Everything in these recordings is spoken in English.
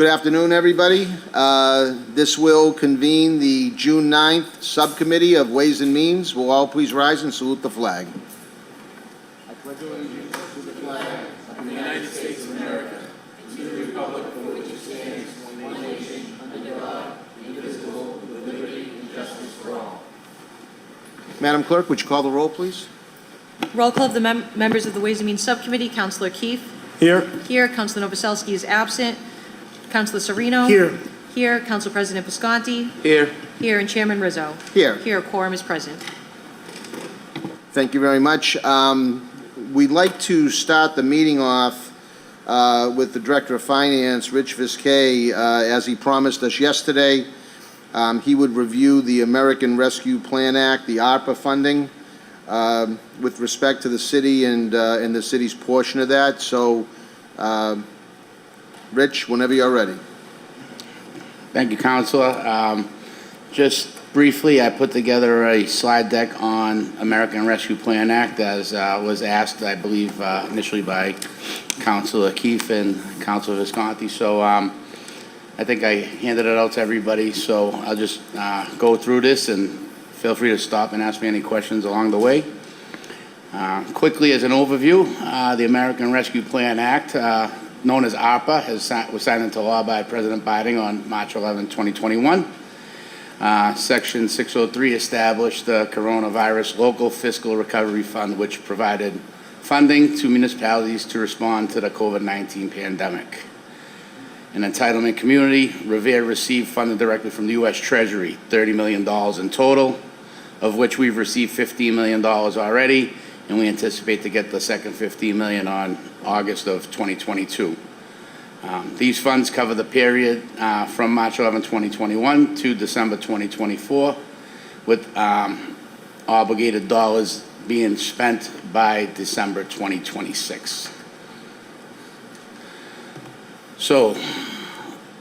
Good afternoon, everybody. This will convene the June 9th Subcommittee of Ways and Means. Will all please rise and salute the flag. I pledge allegiance to the flag of the United States of America and to the republic for which it stands, one nation, under God, indivisible, with liberty and justice for all. Madam Clerk, would you call the roll, please? Roll call of the members of the Ways and Means Subcommittee. Councilor Keefe. Here. Here. Councilor Novoselsky is absent. Councilor Sereno. Here. Here. Council President Visconti. Here. Here. And Chairman Rizzo. Here. Here. Quorum is present. Thank you very much. We'd like to start the meeting off with the Director of Finance, Rich Viscay, as he promised us yesterday. He would review the American Rescue Plan Act, the ARPA funding, with respect to the city and the city's portion of that. So, Rich, whenever you're ready. Thank you, Councilor. Just briefly, I put together a slide deck on American Rescue Plan Act, as was asked, I believe, initially by Councilor Keefe and Councilor Visconti. So I think I handed it out to everybody, so I'll just go through this and feel free to stop and ask me any questions along the way. Quickly, as an overview, the American Rescue Plan Act, known as ARPA, was signed into law by President Biden on March 11, 2021. Section 603 established the Coronavirus Local Fiscal Recovery Fund, which provided funding to municipalities to respond to the COVID-19 pandemic. An entitlement community, Revere received funding directly from the U.S. Treasury, $30 million in total, of which we've received $15 million already, and we anticipate to get the second $15 million on August of 2022. These funds cover the period from March 11, 2021 to December 2024, with obligated dollars being spent by December 2026. So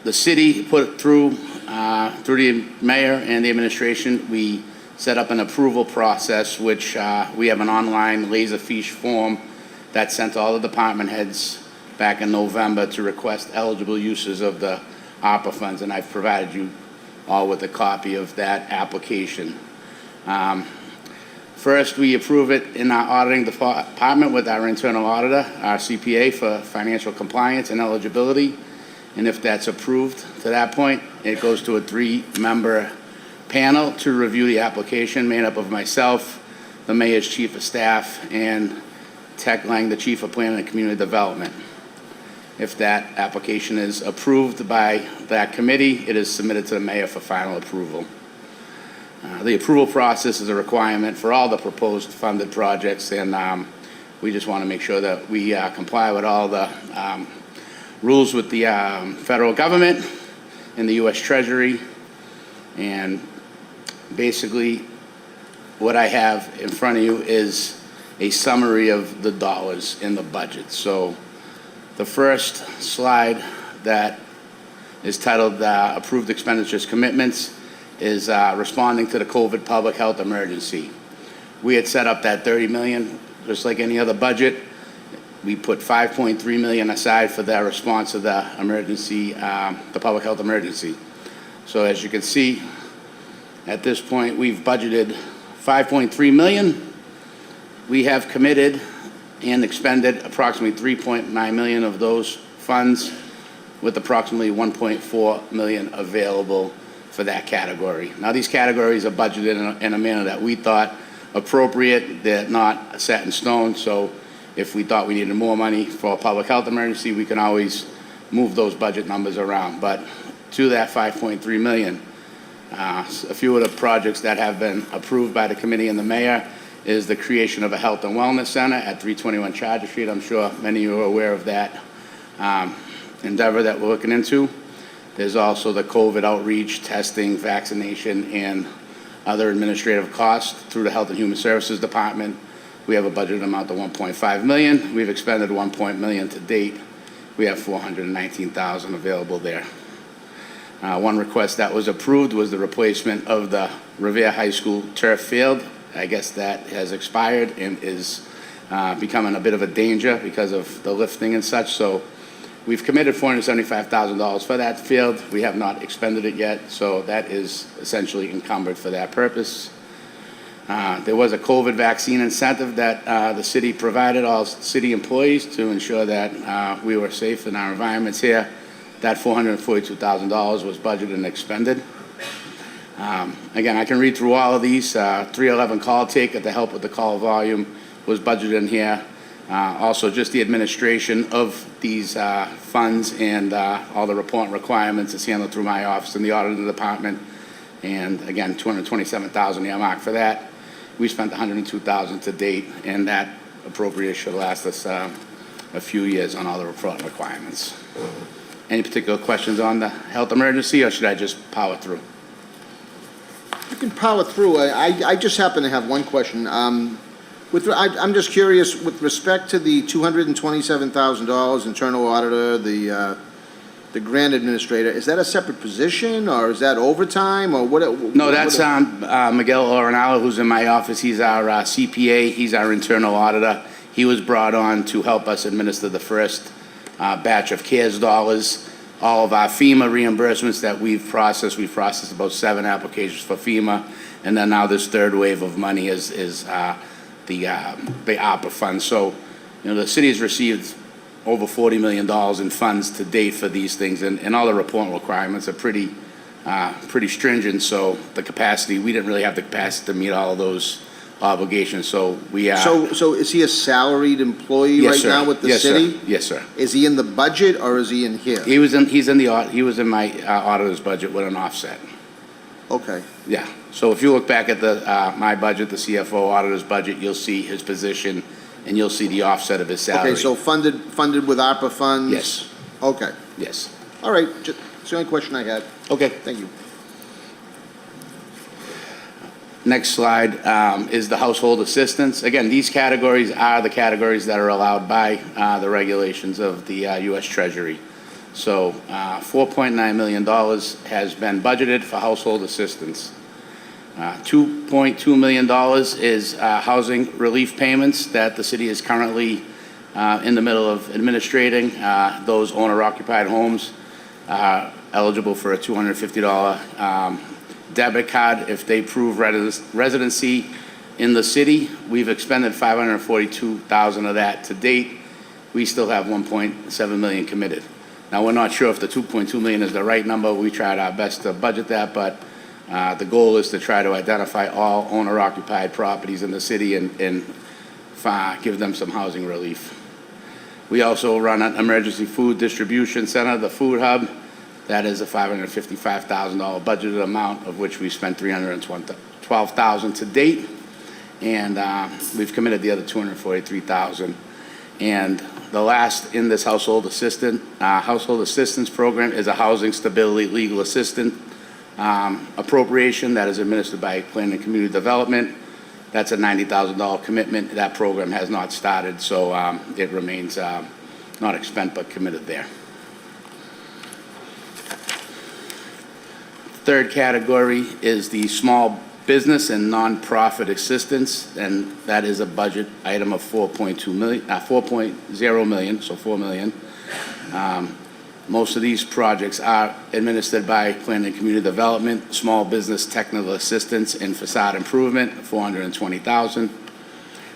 the city put through the mayor and the administration, we set up an approval process, which we have an online Laserfiche form that's sent to all the department heads back in November to request eligible uses of the ARPA funds, and I've provided you all with a copy of that application. First, we approve it in our auditing department with our internal auditor, our CPA, for financial compliance and eligibility. And if that's approved to that point, it goes to a 3-member panel to review the application, made up of myself, the mayor's chief of staff, and Tech Lang, the chief of planning and community development. If that application is approved by that committee, it is submitted to the mayor for final approval. The approval process is a requirement for all the proposed funded projects, and we just want to make sure that we comply with all the rules with the federal government and the U.S. Treasury. And basically, what I have in front of you is a summary of the dollars in the budget. So the first slide that is titled Approved Expenditures Commitments is responding to the COVID public health emergency. We had set up that $30 million, just like any other budget. We put $5.3 million aside for that response to the emergency, the public health emergency. So as you can see, at this point, we've budgeted $5.3 million. We have committed and expended approximately $3.9 million of those funds, with approximately $1.4 million available for that category. Now, these categories are budgeted in a manner that we thought appropriate. They're not set in stone, so if we thought we needed more money for a public health emergency, we can always move those budget numbers around. But to that $5.3 million, a few of the projects that have been approved by the committee and the mayor is the creation of a health and wellness center at 321 Charger Street. I'm sure many of you are aware of that endeavor that we're looking into. There's also the COVID outreach, testing, vaccination, and other administrative costs through the Health and Human Services Department. We have a budgeted amount of $1.5 million. We've expended $1 million to date. We have $419,000 available there. One request that was approved was the replacement of the Revere High School turf field. I guess that has expired and is becoming a bit of a danger because of the lifting and such. So We've committed $475,000 for that field. We have not expended it yet, so that is essentially encumbered for that purpose. There was a COVID vaccine incentive that the city provided all city employees to ensure that we were safe in our environments here. That $442,000 was budgeted and expended. Again, I can read through all of these. 311 call take at the help with the call volume was budgeted in here. Also, just the administration of these funds and all the report requirements is handled through my office in the auditing department. And again, $227,000 earmarked for that. We spent $102,000 to date, and that appropriation should last us a few years on all the report requirements. Any particular questions on the health emergency, or should I just power through? You can power through. I just happen to have one question. I'm just curious, with respect to the $227,000 internal auditor, the grant administrator, is that a separate position, or is that overtime, or what? No, that's Miguel Orenalo, who's in my office. He's our CPA. He's our internal auditor. He was brought on to help us administer the first batch of CARES dollars. All of our FEMA reimbursements that we've processed about 7 applications for FEMA, and then now this third wave of money is the ARPA funds. So, the city has received over $40 million in funds to date for these things, and all the report requirements are pretty stringent. So the capacity, we didn't really have the capacity to meet all of those obligations. So we So is he a salaried employee yes, right sir. now with the Yes, city? Sir. Yes, sir. Is he in the budget, or is he in here? He was in my auditor's budget with an offset. Okay. Yeah. So if you look back at my budget, the CFO auditor's budget, you'll see his position, and you'll see the offset of his salary. Okay, so funded with ARPA funds? Yes. Okay. Yes. All right, that's the only question I had. Okay. Thank you. Next slide is the household assistance. Again, these categories are the categories that are allowed by the regulations of the U.S. Treasury. So $4.9 million has been budgeted for household assistance. $2.2 million is housing relief payments that the city is currently in the middle of administrating. Those owner-occupied homes are eligible for a $250 debit card if they prove residency in the city. We've expended $542,000 of that to date. We still have $1.7 million committed. Now, we're not sure if the $2.2 million is the right number. We tried our best to budget that, but the goal is to try to identify all owner-occupied properties in the city and give them some housing relief. We also run an emergency food distribution center, the Food Hub. That is a $555,000 budgeted amount, of which we spent $312,000 to date, and we've committed the other $243,000. And the last in this household assistance program is a housing stability legal assistant appropriation that is administered by Planning and Community Development. That's a $90,000 commitment. That program has not started, so it remains not expended but committed there. Third category is the small business and nonprofit assistance, and that is a budget item of $4.0 million, so $4 million. Most of these projects are administered by Planning and Community Development. Small business technical assistance and facade improvement, $420,000.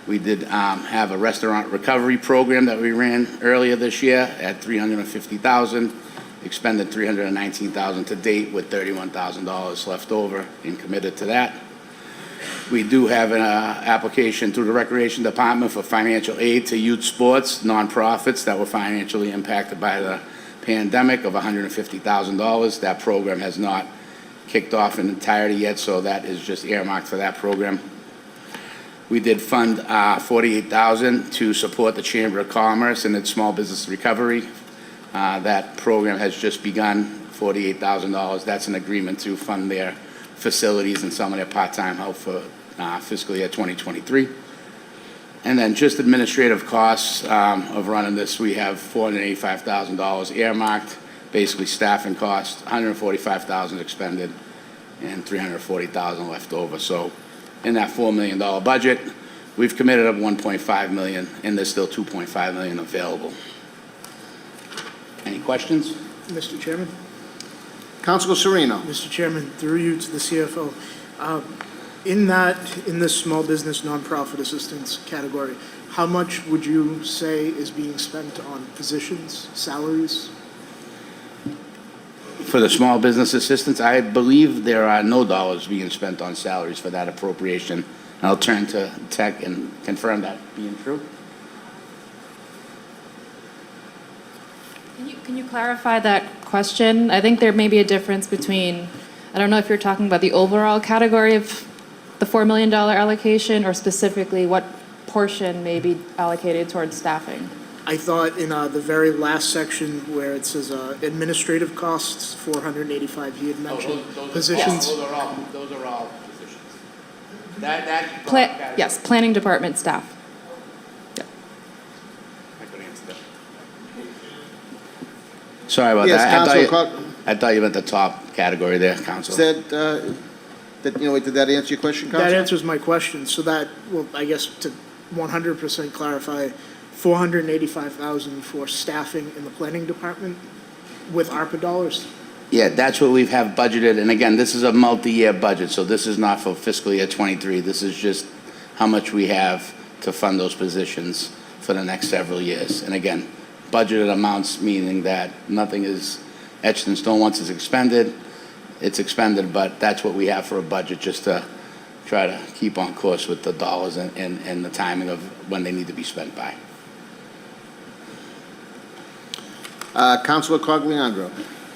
We did have a restaurant recovery program that we ran earlier this year at $350,000. Expended $319,000 to date, with $31,000 left over and committed to that. We do have an application through the Recreation Department for financial aid to youth sports nonprofits that were financially impacted by the pandemic of $150,000. That program has not kicked off in entirety yet, so that is just earmarked for that program. We did fund $48,000 to support the Chamber of Commerce and its small business recovery. That program has just begun, $48,000. That's an agreement to fund their facilities and some of their part-time help for fiscal year 2023. And then just administrative costs of running this, we have $485,000 earmarked, basically staffing costs, $145,000 expended, and $340,000 left over. So in that $4 million budget, we've committed up $1.5 million, and there's still $2.5 million available. Any questions? Mr. Chairman? Councilor Sereno. Mr. Chairman, through you to the CFO. In this small business nonprofit assistance category, how much would you say is being spent on positions, salaries? For the small business assistance, I believe there are no dollars being spent on salaries for that appropriation. I'll turn to Tech and confirm that being true. Can you clarify that question? I think there may be a difference between, I don't know if you're talking about the overall category of the $4 million allocation or specifically what portion may be allocated towards staffing. I thought in the very last section where it says administrative costs, 485, he had mentioned positions. Those are all positions. That Yes, planning department staff. I couldn't answer that. Sorry about Yes, that. Councilor I thought you meant the top category there, Council. Did that answer your question, Councilor? That answers my question. So that, well, I guess to 100% clarify, 485,000 for staffing in the planning department with ARPA dollars? Yeah, that's what we have budgeted, and again, this is a multi-year budget, so this is not for fiscal year '23. This is just how much we have to fund those positions for the next several years. And again, budgeted amounts, meaning that nothing is etched in stone. Once it's expended, but that's what we have for a budget, just to try to keep on course with the dollars and the timing of when they need to be spent by. Councilor Cogliandro.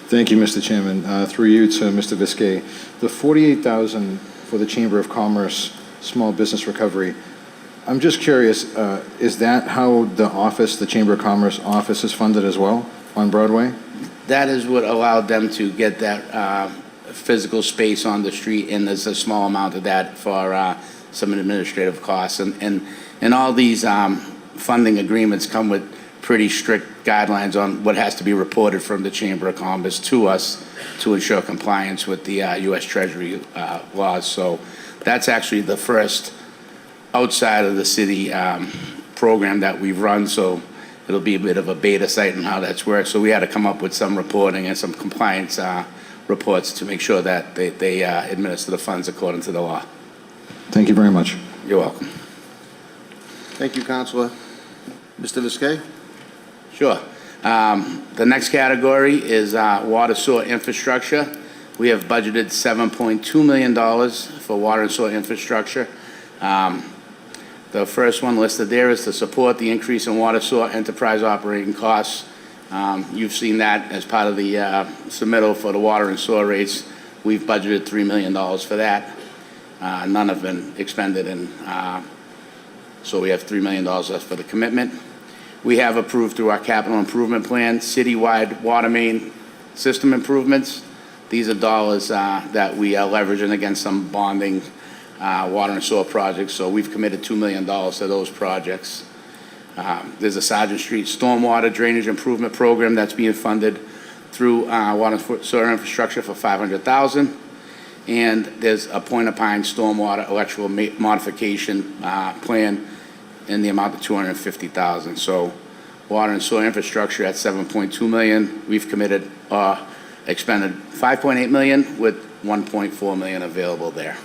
Thank you, Mr. Chairman. Through you to Mr. Viskey. The $48,000 for the Chamber of Commerce Small Business Recovery, I'm just curious, is that how the Chamber of Commerce office is funded as well on Broadway? That is what allowed them to get that physical space on the street, and there's a small amount of that for some administrative costs. And all these funding agreements come with pretty strict guidelines on what has to be reported from the Chamber of Commerce to us to ensure compliance with the U.S. Treasury laws. So that's actually the first outside of the city program that we've run. So it'll be a bit of a beta site and how that's worked. So we had to come up with some reporting and some compliance reports to make sure that they administer the funds according to the law. Thank you very much. You're welcome. Thank you, Councilor. Mr. Viskey? Sure. The next category is water sewer infrastructure. We have budgeted $7.2 million for water and sewer infrastructure. The first one listed there is to support the increase in water sewer enterprise operating costs. You've seen that as part of the submittal for the water and sewer rates. We've budgeted $3 million for that. None have been expended, and so we have $3 million left for the commitment. We have approved through our capital improvement plan citywide water main system improvements. These are dollars that we are leveraging against some bonding water and sewer projects. So we've committed $2 million to those projects. There's a Sergeant Street stormwater drainage improvement program that's being funded through water and sewer infrastructure for $500,000. And there's a Point of Pine stormwater electrical modification plan in the amount of $250,000. So water and sewer infrastructure at $7.2 million. We've committed, expended $5.8 million with $1.4 million available there.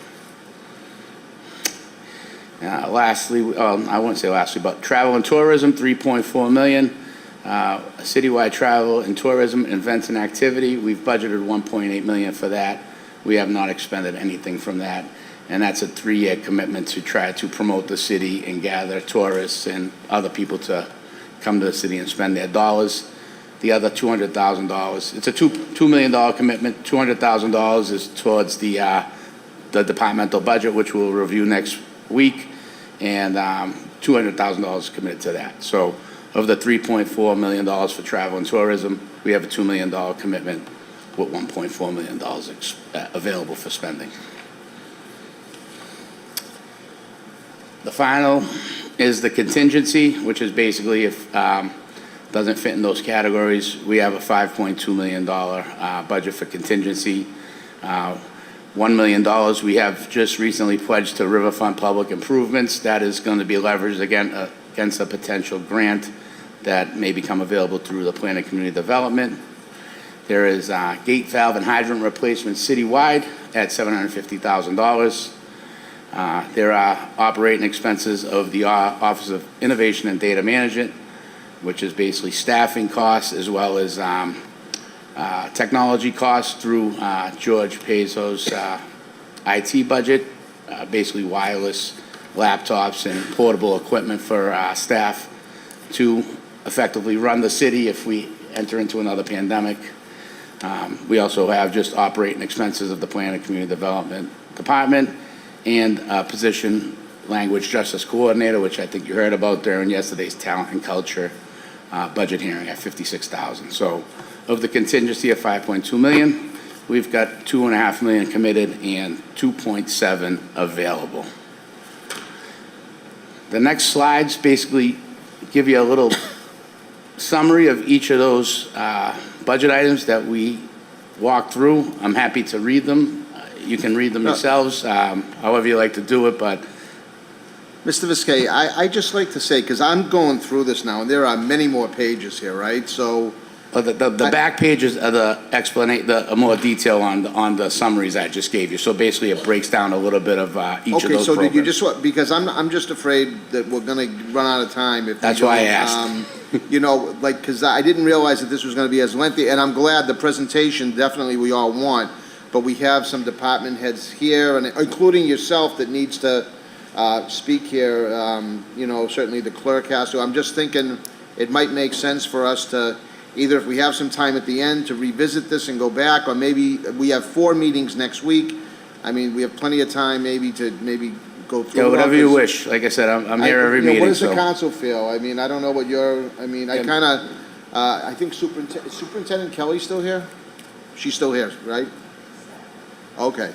Lastly, I wouldn't say lastly, but travel and tourism, $3.4 million. Citywide travel and tourism, events and activity, we've budgeted $1.8 million for that. We have not expended anything from that. And that's a 3-year commitment to try to promote the city and gather tourists and other people to come to the city and spend their dollars. The other $200,000, it's a $2 million commitment. $200,000 is towards the departmental budget, which we'll review next week, and $200,000 committed to that. So of the $3.4 million for travel and tourism, we have a $2 million commitment with $1.4 million available for spending. The final is the contingency, which is basically if doesn't fit in those categories, we have a $5.2 million budget for contingency. $1 million we have just recently pledged to Riverfront Public Improvements. That is going to be leveraged again against a potential grant that may become available through the Plan and Community Development. There is gate valve and hydrant replacement citywide at $750,000. There are operating expenses of the Office of Innovation and Data Management, which is basically staffing costs as well as technology costs through George Pezo's IT budget, basically wireless laptops and portable equipment for staff to effectively run the city if we enter into another pandemic. We also have just operating expenses of the Plan and Community Development Department and position language justice coordinator, which I think you heard about during yesterday's talent and culture budget hearing at $56,000. So of the contingency of $5.2 million, we've got $2.5 million committed and $2.7 available. The next slides basically give you a little summary of each of those budget items that we walked through. I'm happy to read them. You can read them yourselves, however you like to do it, but Mr. Viskey, I just like to say, because I'm going through this now, and there are many more pages here, right? So, the back pages are the more detail on the summaries I just gave you. So basically, it breaks down a little bit of each of okay, those so did you programs. just, because I'm just afraid that we're gonna run out of time if we That's why I don't, asked. You know, like, because I didn't realize that this was gonna be as lengthy, and I'm glad the presentation, definitely we all want, but we have some department heads here, and including yourself, that needs to speak here. You know, certainly the clerk has to. I'm just thinking it might make sense for us to, either if we have some time at the end to revisit this and go back, or maybe we have 4 meetings next week. I mean, we have plenty of time maybe to go through. Yeah, it whatever all, you 'cause wish. Like I said, I'm here every you know, meeting. what does the So council feel? I mean, I don't know what your, I mean, I kind of, I think Superintendent Kelly's still here? She's still here, right? Okay.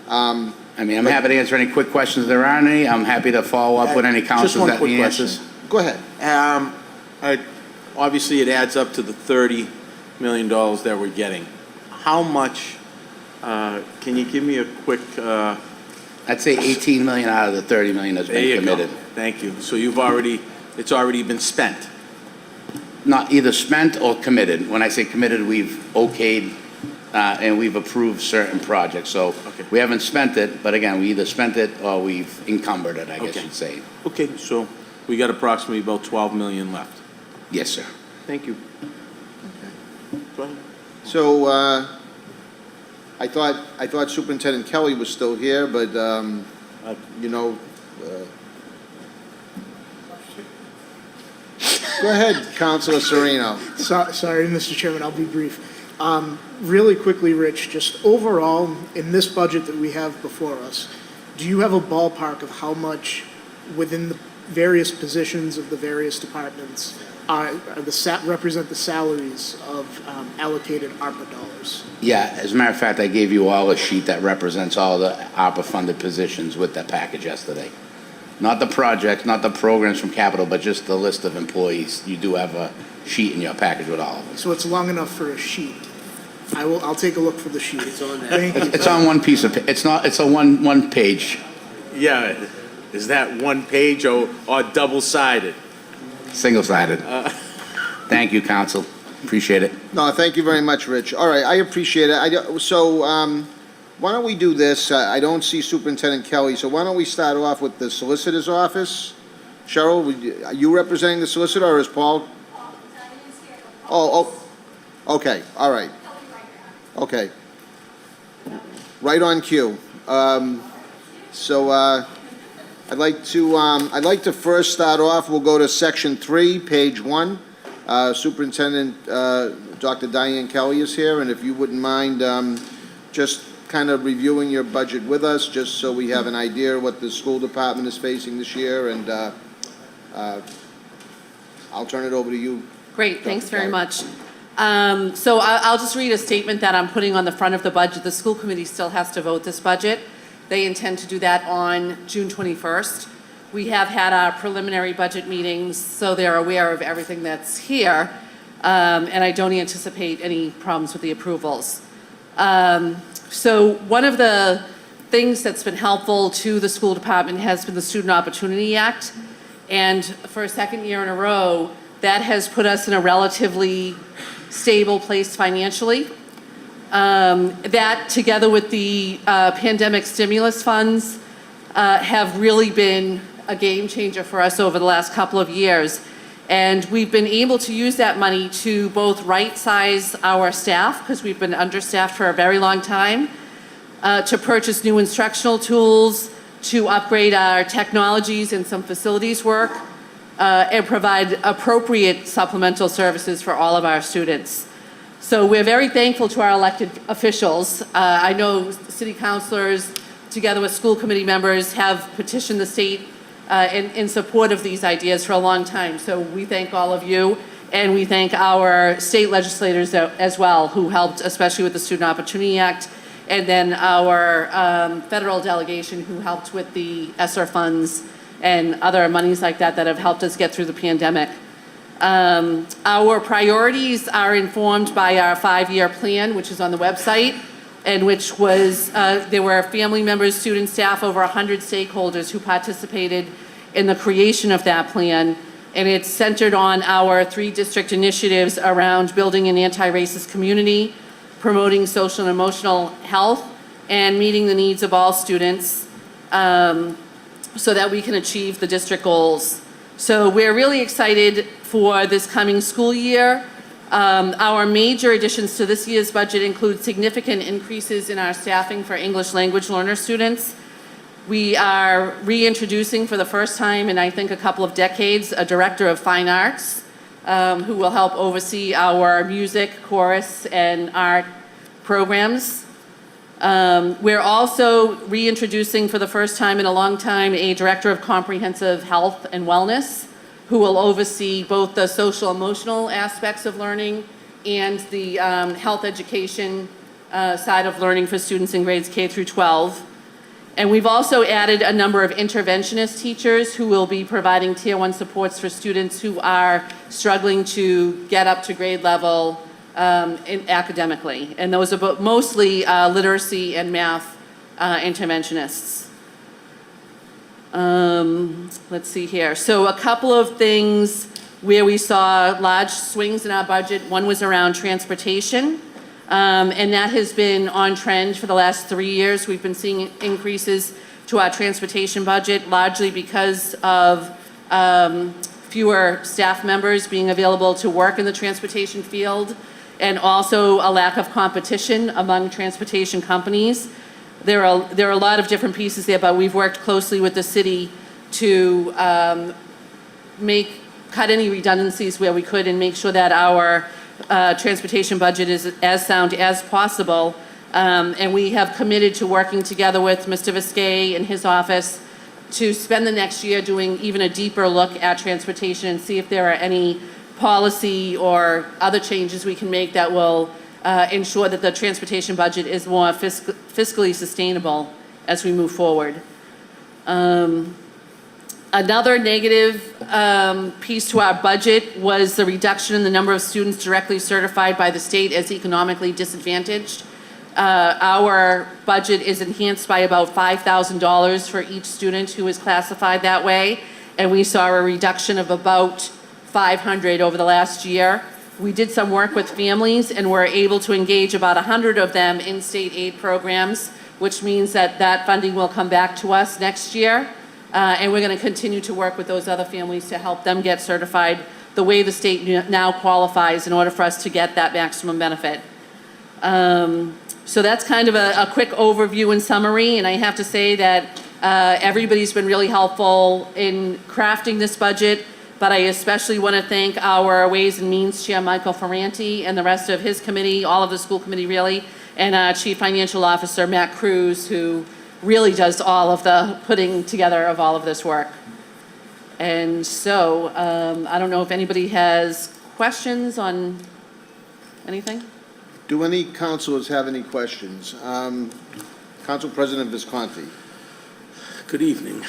I mean, I'm happy to answer any quick questions there aren't any. I'm happy to follow up with any councils one that quick need answers. Go ahead. Obviously, it adds up to the $30 million that we're getting. How much, can you give me a quick, I'd say 18 million out of the 30 million has there been you committed. go. Thank you. So it's already been spent. Not either spent or committed. When I say committed, we've okayed and we've approved certain projects. So Okay. we haven't spent it, but again, we either spent it or we've encumbered it, I guess Okay. you'd say. Okay, so we got approximately about 12 million left. Yes, sir. Thank you. Go ahead. So, I thought Superintendent Kelly was still here, but, you know, go ahead, Councilor Sereno. Sorry, Mr. Chairman, I'll be brief. Really quickly, Rich, just overall, in this budget that we have before us, do you have a ballpark of how much within the various positions of the various departments represent the salaries of allocated ARPA dollars? Yeah, as a matter of fact, I gave you all a sheet that represents all the ARPA-funded positions with that package yesterday. Not the projects, not the programs from capital, but just the list of employees. You do have a sheet in your package with all of them. So it's long enough for a sheet. I'll take a look for the sheet. It's on there. Thank you. It's on one piece of, it's a one page, Yeah, is that one page or double-sided? single-sided. Thank you, council. Appreciate it. No, thank you very much, Rich. All right, I appreciate it. So, why don't we do this? I don't see Superintendent Kelly, so why don't we start off with the solicitor's office? Cheryl, are you representing the solicitor, or is Paul? Oh, okay, all right. Okay. Right on cue. So, I'd like to first start off, we'll go to section 3, page 1. Superintendent, Dr. Diane Kelly is here, and if you wouldn't mind, just kind of reviewing your budget with us, just so we have an idea what the school department is facing this year, and, I'll turn it over to you. Great, thanks Dr. very Kelly. much. So I'll just read a statement that I'm putting on the front of the budget. The school committee still has to vote this budget. They intend to do that on June 21st. We have had our preliminary budget meetings, so they're aware of everything that's here, and I don't anticipate any problems with the approvals. So one of the things that's been helpful to the school department has been the Student Opportunity Act. And for a second year in a row, That has put us in a relatively stable place financially. That, together with the pandemic stimulus funds, have really been a game changer for us over the last couple of years. And we've been able to use that money to both right-size our staff, because we've been understaffed for a very long time, to purchase new instructional tools, to upgrade our technologies and some facilities work, and provide appropriate supplemental services for all of our students. So we're very thankful to our elected officials. I know city councilors, together with school committee members, have petitioned the state in support of these ideas for a long time. So we thank all of you, and we thank our state legislators as well, who helped, especially with the Student Opportunity Act, and then our federal delegation, who helped with the ESSER funds and other monies like that have helped us get through the pandemic. Our priorities are informed by our 5-year plan, which is on the website, and which was, there were family members, students, staff, over 100 stakeholders who participated in the creation of that plan. And it's centered on our 3 district initiatives around building an anti-racist community, promoting social and emotional health, and meeting the needs of all students so that we can achieve the district goals. So we're really excited for this coming school year. Our major additions to this year's budget include significant increases in our staffing for English language learner students. We are reintroducing for the first time in, I think, a couple of decades, a director of fine arts who will help oversee our music, chorus, and art programs. We're also reintroducing for the first time in a long time a director of comprehensive health and wellness who will oversee both the social emotional aspects of learning and the health education side of learning for students in grades K through 12. And we've also added a number of interventionist teachers who will be providing Tier 1 supports for students who are struggling to get up to grade level academically. And those are mostly literacy and math interventionists. Let's see here. So a couple of things where we saw large swings in our budget. One was around transportation. And that has been on trend for the last 3 years. We've been seeing increases to our transportation budget, largely because of fewer staff members being available to work in the transportation field, and also a lack of competition among transportation companies. There are a lot of different pieces there, but we've worked closely with the city to cut any redundancies where we could and make sure that our transportation budget is as sound as possible. And we have committed to working together with Mr. Visquet and his office to spend the next year doing even a deeper look at transportation and see if there are any policy or other changes we can make that will ensure that the transportation budget is more fiscally sustainable as we move forward. Another negative piece to our budget was the reduction in the number of students directly certified by the state as economically disadvantaged. Our budget is enhanced by about $5,000 for each student who is classified that way, and we saw a reduction of about 500 over the last year. We did some work with families and were able to engage about 100 of them in state aid programs, which means that that funding will come back to us next year. And we're going to continue to work with those other families to help them get certified the way the state now qualifies in order for us to get that maximum benefit. So that's kind of a quick overview and summary, and I have to say that everybody's been really helpful in crafting this budget, but I especially want to thank our Ways and Means Chair, Michael Ferranti, and the rest of his committee, all of the school committee really, and our Chief Financial Officer, Matt Cruz, who really does all of the putting together of all of this work. And so, I don't know if anybody has questions on anything? Do any councilors have any questions? Council President Visconti. Good evening,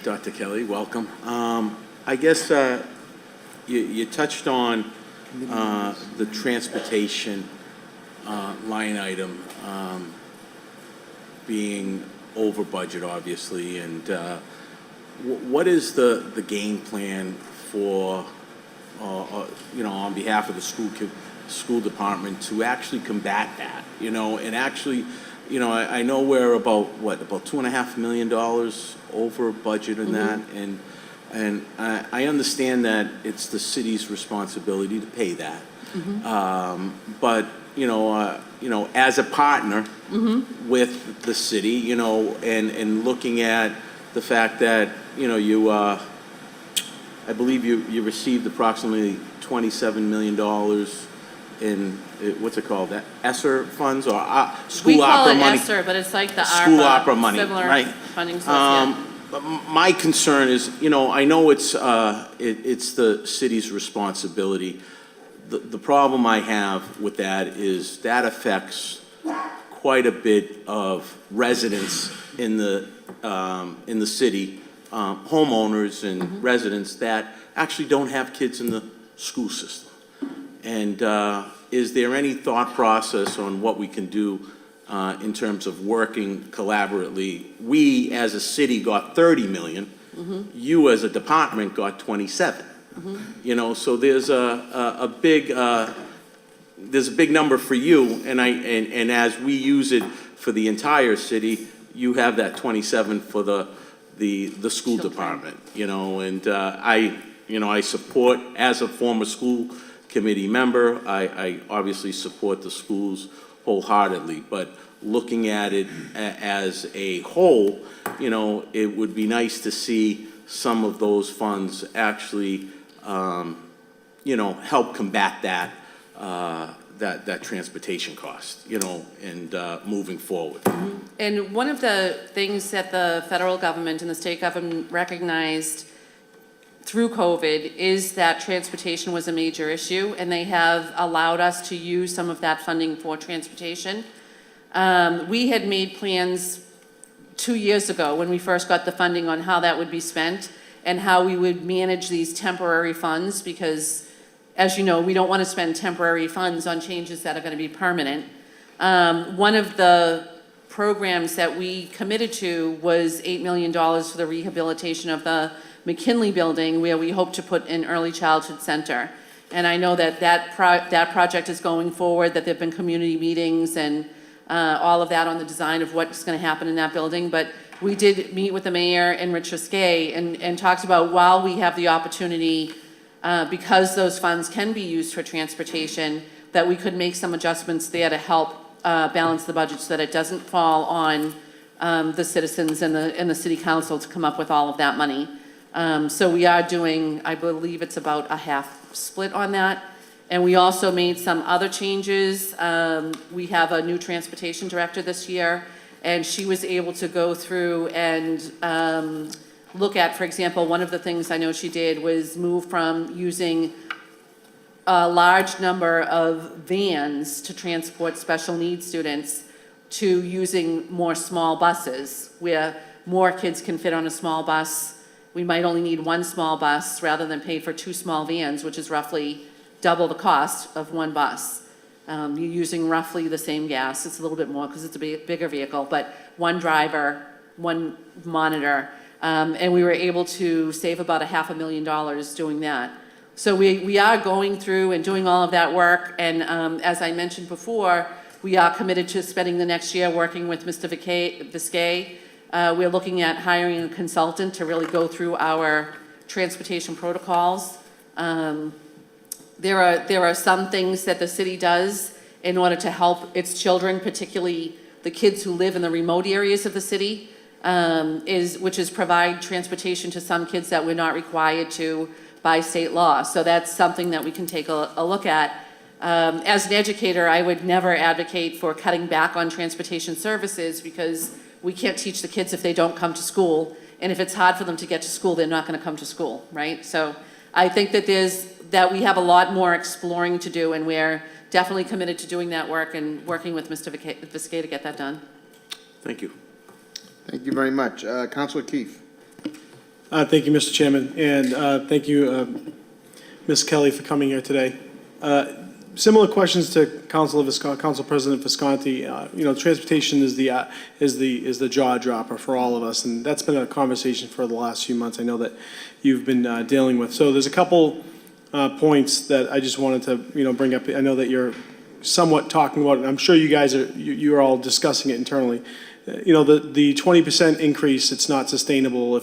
Dr. Kelly, welcome. I guess you touched on the transportation line item being over budget, obviously, and what is the game plan for on behalf of the school department to actually combat that, and actually, I know we're about $2.5 million over budget in that, and I understand that it's the city's responsibility to pay that. But, as a partner with the city, and looking at the fact that, I believe you received approximately $27 million in, what's it called, that ESSER funds or school opera money? We call it ESSER, but it's like the School ARPA, opera money, similar right? funding source, yeah. But my concern is, I know it's the city's responsibility. The problem I have with that is that affects quite a bit of residents in the city, homeowners and residents that actually don't have kids in the school system. And is there any thought process on what we can do in terms of working collaboratively? We, as a city, got 30 million. You, as a department, got 27. So there's a big number for you, and as we use it for the entire city, you have that 27 for the school department. And I support, as a former school committee member, I obviously support the schools wholeheartedly, but looking at it as a whole, it would be nice to see some of those funds actually, help combat that transportation cost, and moving forward. And one of the things that the federal government and the state government recognized through COVID is that transportation was a major issue, and they have allowed us to use some of that funding for transportation. We had made plans 2 years ago when we first got the funding on how that would be spent and how we would manage these temporary funds, because, as you know, we don't want to spend temporary funds on changes that are going to be permanent. One of the programs that we committed to was $8 million for the rehabilitation of the McKinley building, where we hope to put an early childhood center. And I know that project is going forward, that there've been community meetings and all of that on the design of what's going to happen in that building. But we did meet with the mayor and Rich Risque and talked about, while we have the opportunity, because those funds can be used for transportation, that we could make some adjustments there to help balance the budget so that it doesn't fall on the citizens and the city council to come up with all of that money. So we are doing, I believe it's about a half split on that. And we also made some other changes. We have a new transportation director this year, and she was able to go through and look at, for example, one of the things I know she did was move from using a large number of vans to transport special needs students to using more small buses, where more kids can fit on a small bus. We might only need one small bus rather than pay for 2 small vans, which is roughly double the cost of one bus. You're using roughly the same gas. It's a little bit more because it's a bigger vehicle, but one driver, one monitor. And we were able to save about $500,000 doing that. So we are going through and doing all of that work. And as I mentioned before, we are committed to spending the next year working with Mr. Visquet. We're looking at hiring a consultant to really go through our transportation protocols. There are some things that the city does in order to help its children, particularly the kids who live in the remote areas of the city, which is provide transportation to some kids that we're not required to by state law. So that's something that we can take a look at. As an educator, I would never advocate for cutting back on transportation services, because we can't teach the kids if they don't come to school. And if it's hard for them to get to school, they're not going to come to school, right? So I think that we have a lot more exploring to do, and we're definitely committed to doing that work and working with Mr. Visquet to get that done. Thank you. Thank you very much. Councilor Keefe. Thank you, Mr. Chairman, and thank you, Ms. Kelly, for coming here today. Similar questions to Council President Visconti. Transportation is the jaw dropper for all of us, and that's been a conversation for the last few months. I know that you've been dealing with. So there's a couple points that I just wanted to, bring up. I know that you're somewhat talking about it. I'm sure you guys you're all discussing it internally. The 20% increase, it's not sustainable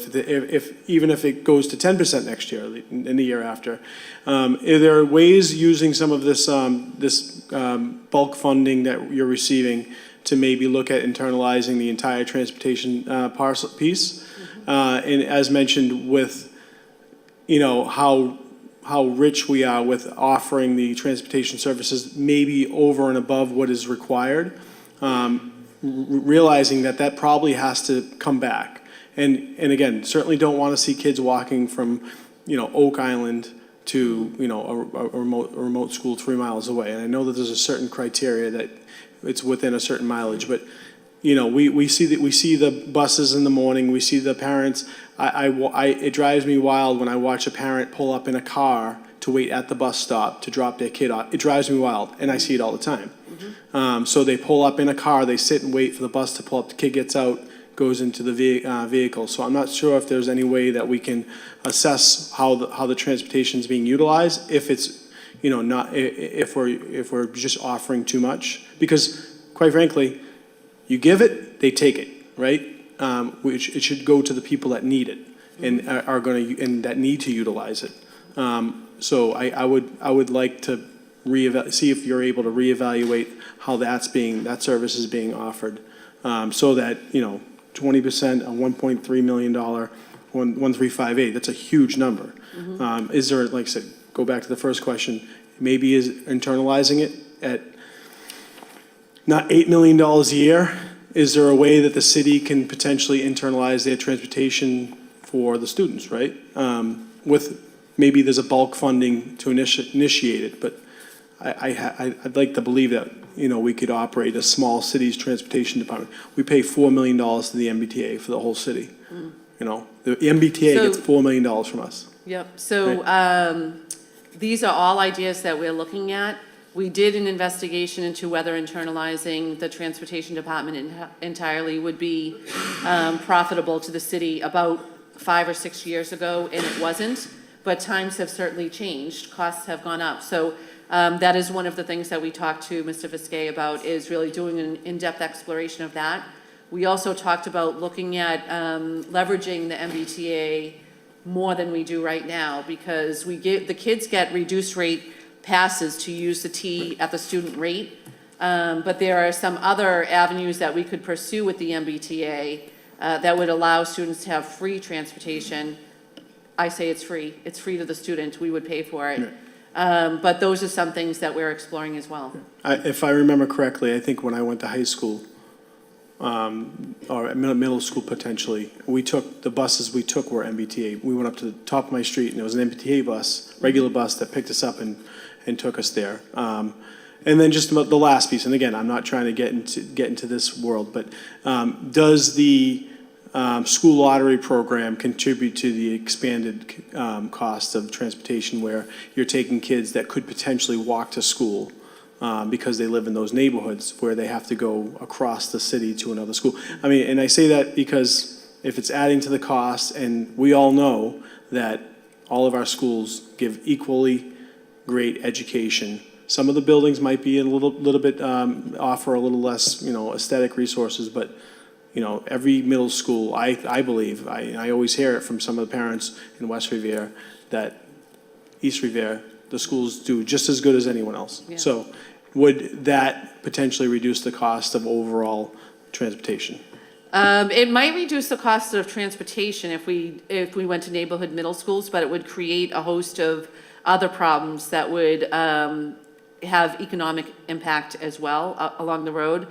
even if it goes to 10% next year and the year after. Are there ways using some of this bulk funding that you're receiving to maybe look at internalizing the entire transportation parcel piece? And as mentioned with, how rich we are with offering the transportation services maybe over and above what is required, realizing that probably has to come back. And again, certainly don't want to see kids walking from, Oak Island to, a remote school 3 miles away. And I know that there's a certain criteria that it's within a certain mileage, but we see the buses in the morning, we see the parents. It drives me wild when I watch a parent pull up in a car to wait at the bus stop to drop their kid off. It drives me wild, and I see it all the time. So they pull up in a car, they sit and wait for the bus to pull up, the kid gets out, goes into the vehicle. So I'm not sure if there's any way that we can assess how the transportation is being utilized, if it's, if we're just offering too much. Because quite frankly, you give it, they take it, right? Which it should go to the people that need it and are going to and that need to utilize it. So I would like to see if you're able to reevaluate how that service is being offered, so that 20% on $1.3 million, 1358. That's a huge number. Is there, like I said, go back to the first question, maybe is internalizing it at not $8 million a year? Is there a way that the city can potentially internalize their transportation for the students, right? With maybe there's a bulk funding to initiate it, but I'd like to believe that we could operate a small city's transportation department. We pay $4 million to the MBTA for the whole city. The MBTA gets $4 million from us. Yep. So these are all ideas that we're looking at. We did an investigation into whether internalizing the transportation department entirely would be profitable to the city about 5 or 6 years ago, and it wasn't. But times have certainly changed. Costs have gone up. So that is one of the things that we talked to Mr. Visquet about, is really doing an in-depth exploration of that. We also talked about looking at leveraging the MBTA more than we do right now, because the kids get reduced rate passes to use the T at the student rate. But there are some other avenues that we could pursue with the MBTA that would allow students to have free transportation. I say it's free. It's free to the student. We would pay for it. But those are some things that we're exploring as well. If I remember correctly, I think when I went to high school, or middle school potentially, the buses we took were MBTA. We went up to the top of my street and there was an MBTA bus, regular bus, that picked us up and took us there. And then just about the last piece, and again, I'm not trying to get into this world, but does the school lottery program contribute to the expanded cost of transportation, where you're taking kids that could potentially walk to school because they live in those neighborhoods where they have to go across the city to another school? I mean, and I say that because if it's adding to the cost, and we all know that all of our schools give equally great education. Some of the buildings might be a little bit offer a little less, aesthetic resources, but every middle school, I believe, I always hear it from some of the parents in West Revere, that East Revere, the schools do just as good as anyone else. Yeah. So would that potentially reduce the cost of overall transportation? It might reduce the cost of transportation if we went to neighborhood middle schools, but it would create a host of other problems that would have economic impact as well along the road.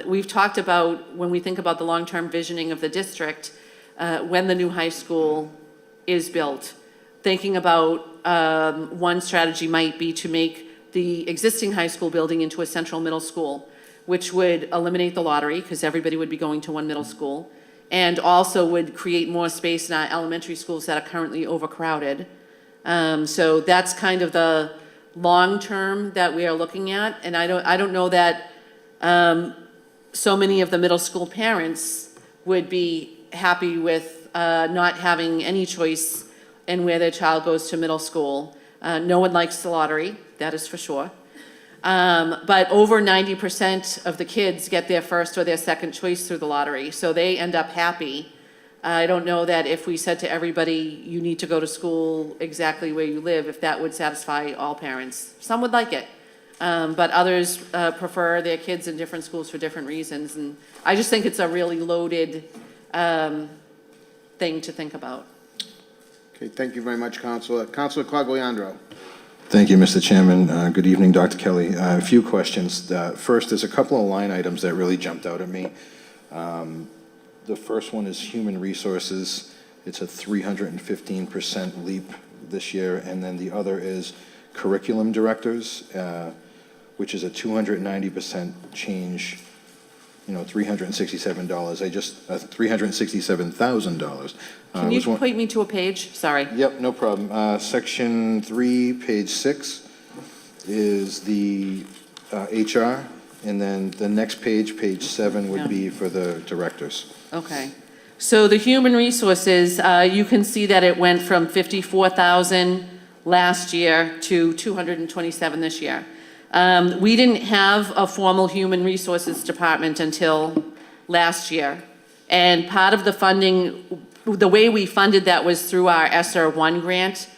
We've talked about, when we think about the long-term visioning of the district, when the new high school is built, thinking about one strategy might be to make the existing high school building into a central middle school, which would eliminate the lottery because everybody would be going to one middle school, and also would create more space in our elementary schools that are currently overcrowded. So that's kind of the long term that we are looking at, and I don't know that so many of the middle school parents would be happy with not having any choice in where their child goes to middle school. No one likes the lottery, that is for sure. But over 90% of the kids get their first or their second choice through the lottery, so they end up happy. I don't know that if we said to everybody, you need to go to school exactly where you live, if that would satisfy all parents. Some would like it, but others prefer their kids in different schools for different reasons. And I just think it's a really loaded thing to think about. Okay, thank you very much, Counselor. Counselor Cogliandro. Thank you, Mr. Chairman. Good evening, Dr. Kelly. A few questions. First, there's a couple of line items that really jumped out at me. The first one is human resources. It's a 315% leap this year. And then the other is curriculum directors, which is a 290% change, $367. $367,000. Can you point me to a page? Sorry. Yep, no problem. Section 3, page 6 is the HR, and then the next page, page 7, would be for the directors. Okay. So the human resources, you can see that it went from 54,000 last year to 227 this year. We didn't have a formal human resources department until last year. And part of the funding, the way we funded that was through our ESSER 1 grant,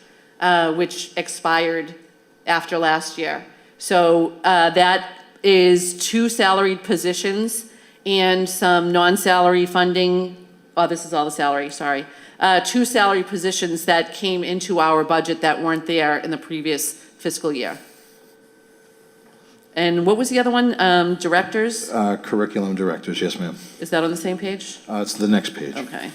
which expired after last year. So that is 2 salaried positions and some non-salary funding. Oh, this is all the salary, sorry. 2 salary positions that came into our budget that weren't there in the previous fiscal year. And what was the other one? Directors? Curriculum directors, yes, ma'am. Is that on the same page? It's the next page. Okay.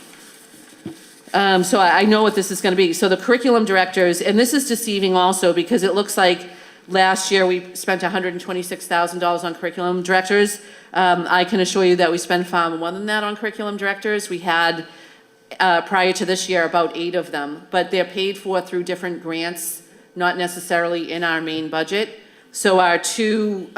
So I know what this is going to be. So the curriculum directors, and this is deceiving also because it looks like last year we spent $126,000 on curriculum directors. I can assure you that we spend far more than that on curriculum directors. We had, prior to this year, about 8 of them, but they're paid for through different grants, not necessarily in our main budget. So our 2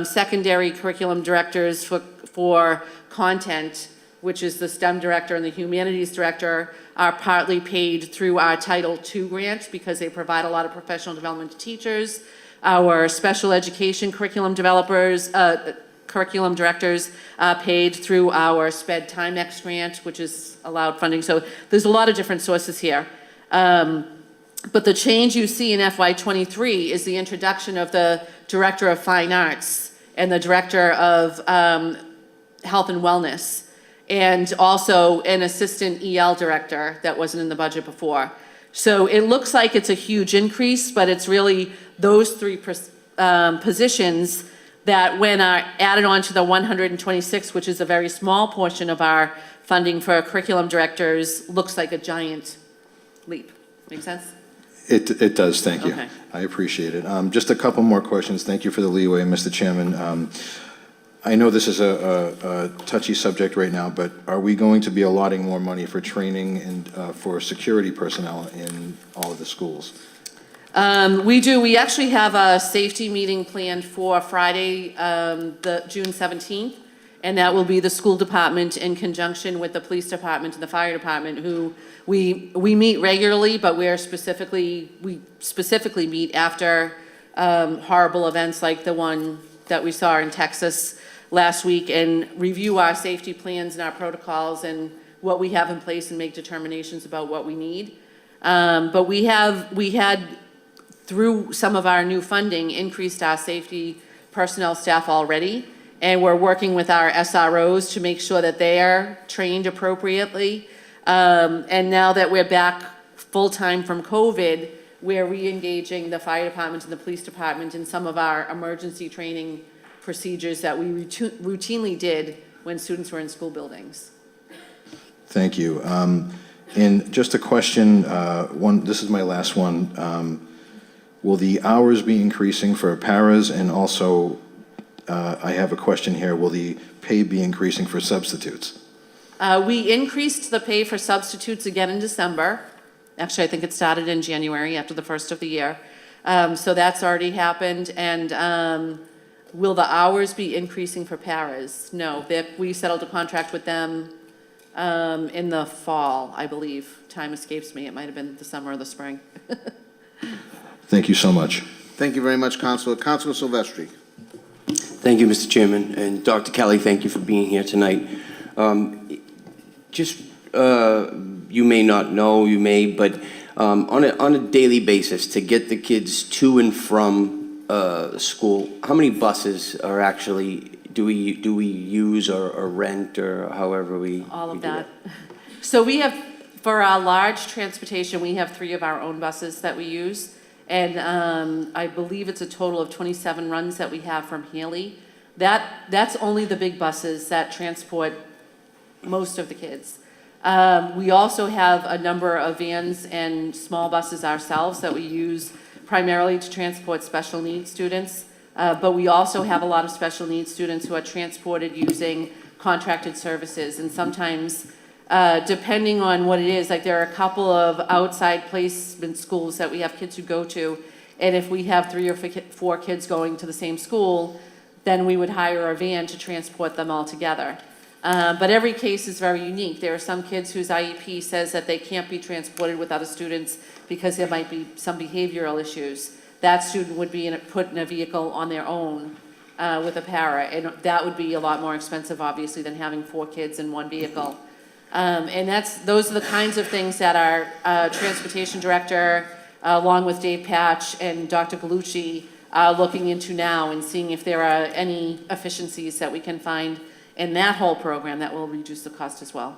secondary curriculum directors for content, which is the STEM director and the humanities director, are partly paid through our Title II grant because they provide a lot of professional development to teachers. Our special education curriculum developers, curriculum directors paid through our SPED Timex grant, which is allowed funding. So there's a lot of different sources here. But the change you see in FY23 is the introduction of the Director of Fine Arts and the Director of Health and Wellness, and also an Assistant EL Director that wasn't in the budget before. So it looks like it's a huge increase, but it's really those 3 positions that when are added on to the 126, which is a very small portion of our funding for curriculum directors, looks like a giant leap. Make sense? It does, thank you. Okay. I appreciate it. Just a couple more questions. Thank you for the leeway, Mr. Chairman. I know this is a touchy subject right now, but are we going to be allotting more money for training and for security personnel in all of the schools? We do. We actually have a safety meeting planned for Friday, the June 17th, and that will be the school department in conjunction with the police department and the fire department, who we meet regularly, but we specifically meet after horrible events like the one that we saw in Texas last week, and review our safety plans and our protocols and what we have in place and make determinations about what we need. But we had, through some of our new funding, increased our safety personnel staff already, and we're working with our SROs to make sure that they are trained appropriately. And now that we're back full-time from COVID, we're re-engaging the fire department and the police department in some of our emergency training procedures that we routinely did when students were in school buildings. Thank you. And just a question, this is my last one. Will the hours be increasing for paras? And also, I have a question here, will the pay be increasing for substitutes? We increased the pay for substitutes again in December. Actually, I think it started in January after the first of the year. So that's already happened. And will the hours be increasing for paras? No, we settled a contract with them in the fall, I believe. Time escapes me. It might have been the summer or the spring. Thank you so much. Thank you very much, Counselor. Counselor Silvestri. Thank you, Mr. Chairman, and Dr. Kelly, thank you for being here tonight. You may not know, you may, but on a daily basis, to get the kids to and from school, how many buses are actually, do we use or rent or however we All of do that. So we have, for our large transportation, we have 3 of our own buses that we use. And I believe it's a total of 27 runs that we have from Haley. That's only the big buses that transport most of the kids. We also have a number of vans and small buses ourselves that we use primarily to transport special needs students. But we also have a lot of special needs students who are transported using contracted services. And sometimes, depending on what it is, like there are a couple of outside placement schools that we have kids who go to. And if we have 3 or 4 kids going to the same school, then we would hire a van to transport them all together. But every case is very unique. There are some kids whose IEP says that they can't be transported with other students because there might be some behavioral issues. That student would be put in a vehicle on their own with a para, and that would be a lot more expensive, obviously, than having 4 kids in one vehicle. And those are the kinds of things that our transportation director, along with Dave Patch and Dr. Galucci, are looking into now and seeing if there are any efficiencies that we can find in that whole program that will reduce the cost as well.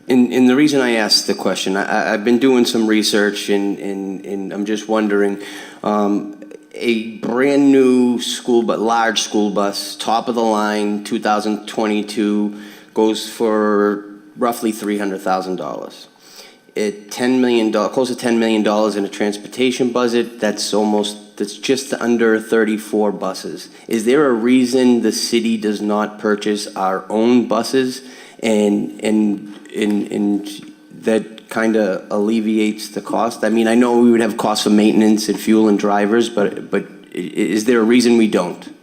And the reason I asked the question, I've been doing some research and I'm just wondering, a brand new large school bus, top of the line, 2022, goes for roughly $300,000. At $10 million, close to $10 million in a transportation budget, that's just under 34 buses. Is there a reason the city does not purchase our own buses and that kind of alleviates the cost? I mean, I know we would have costs for maintenance and fuel and drivers, but is there a reason we don't?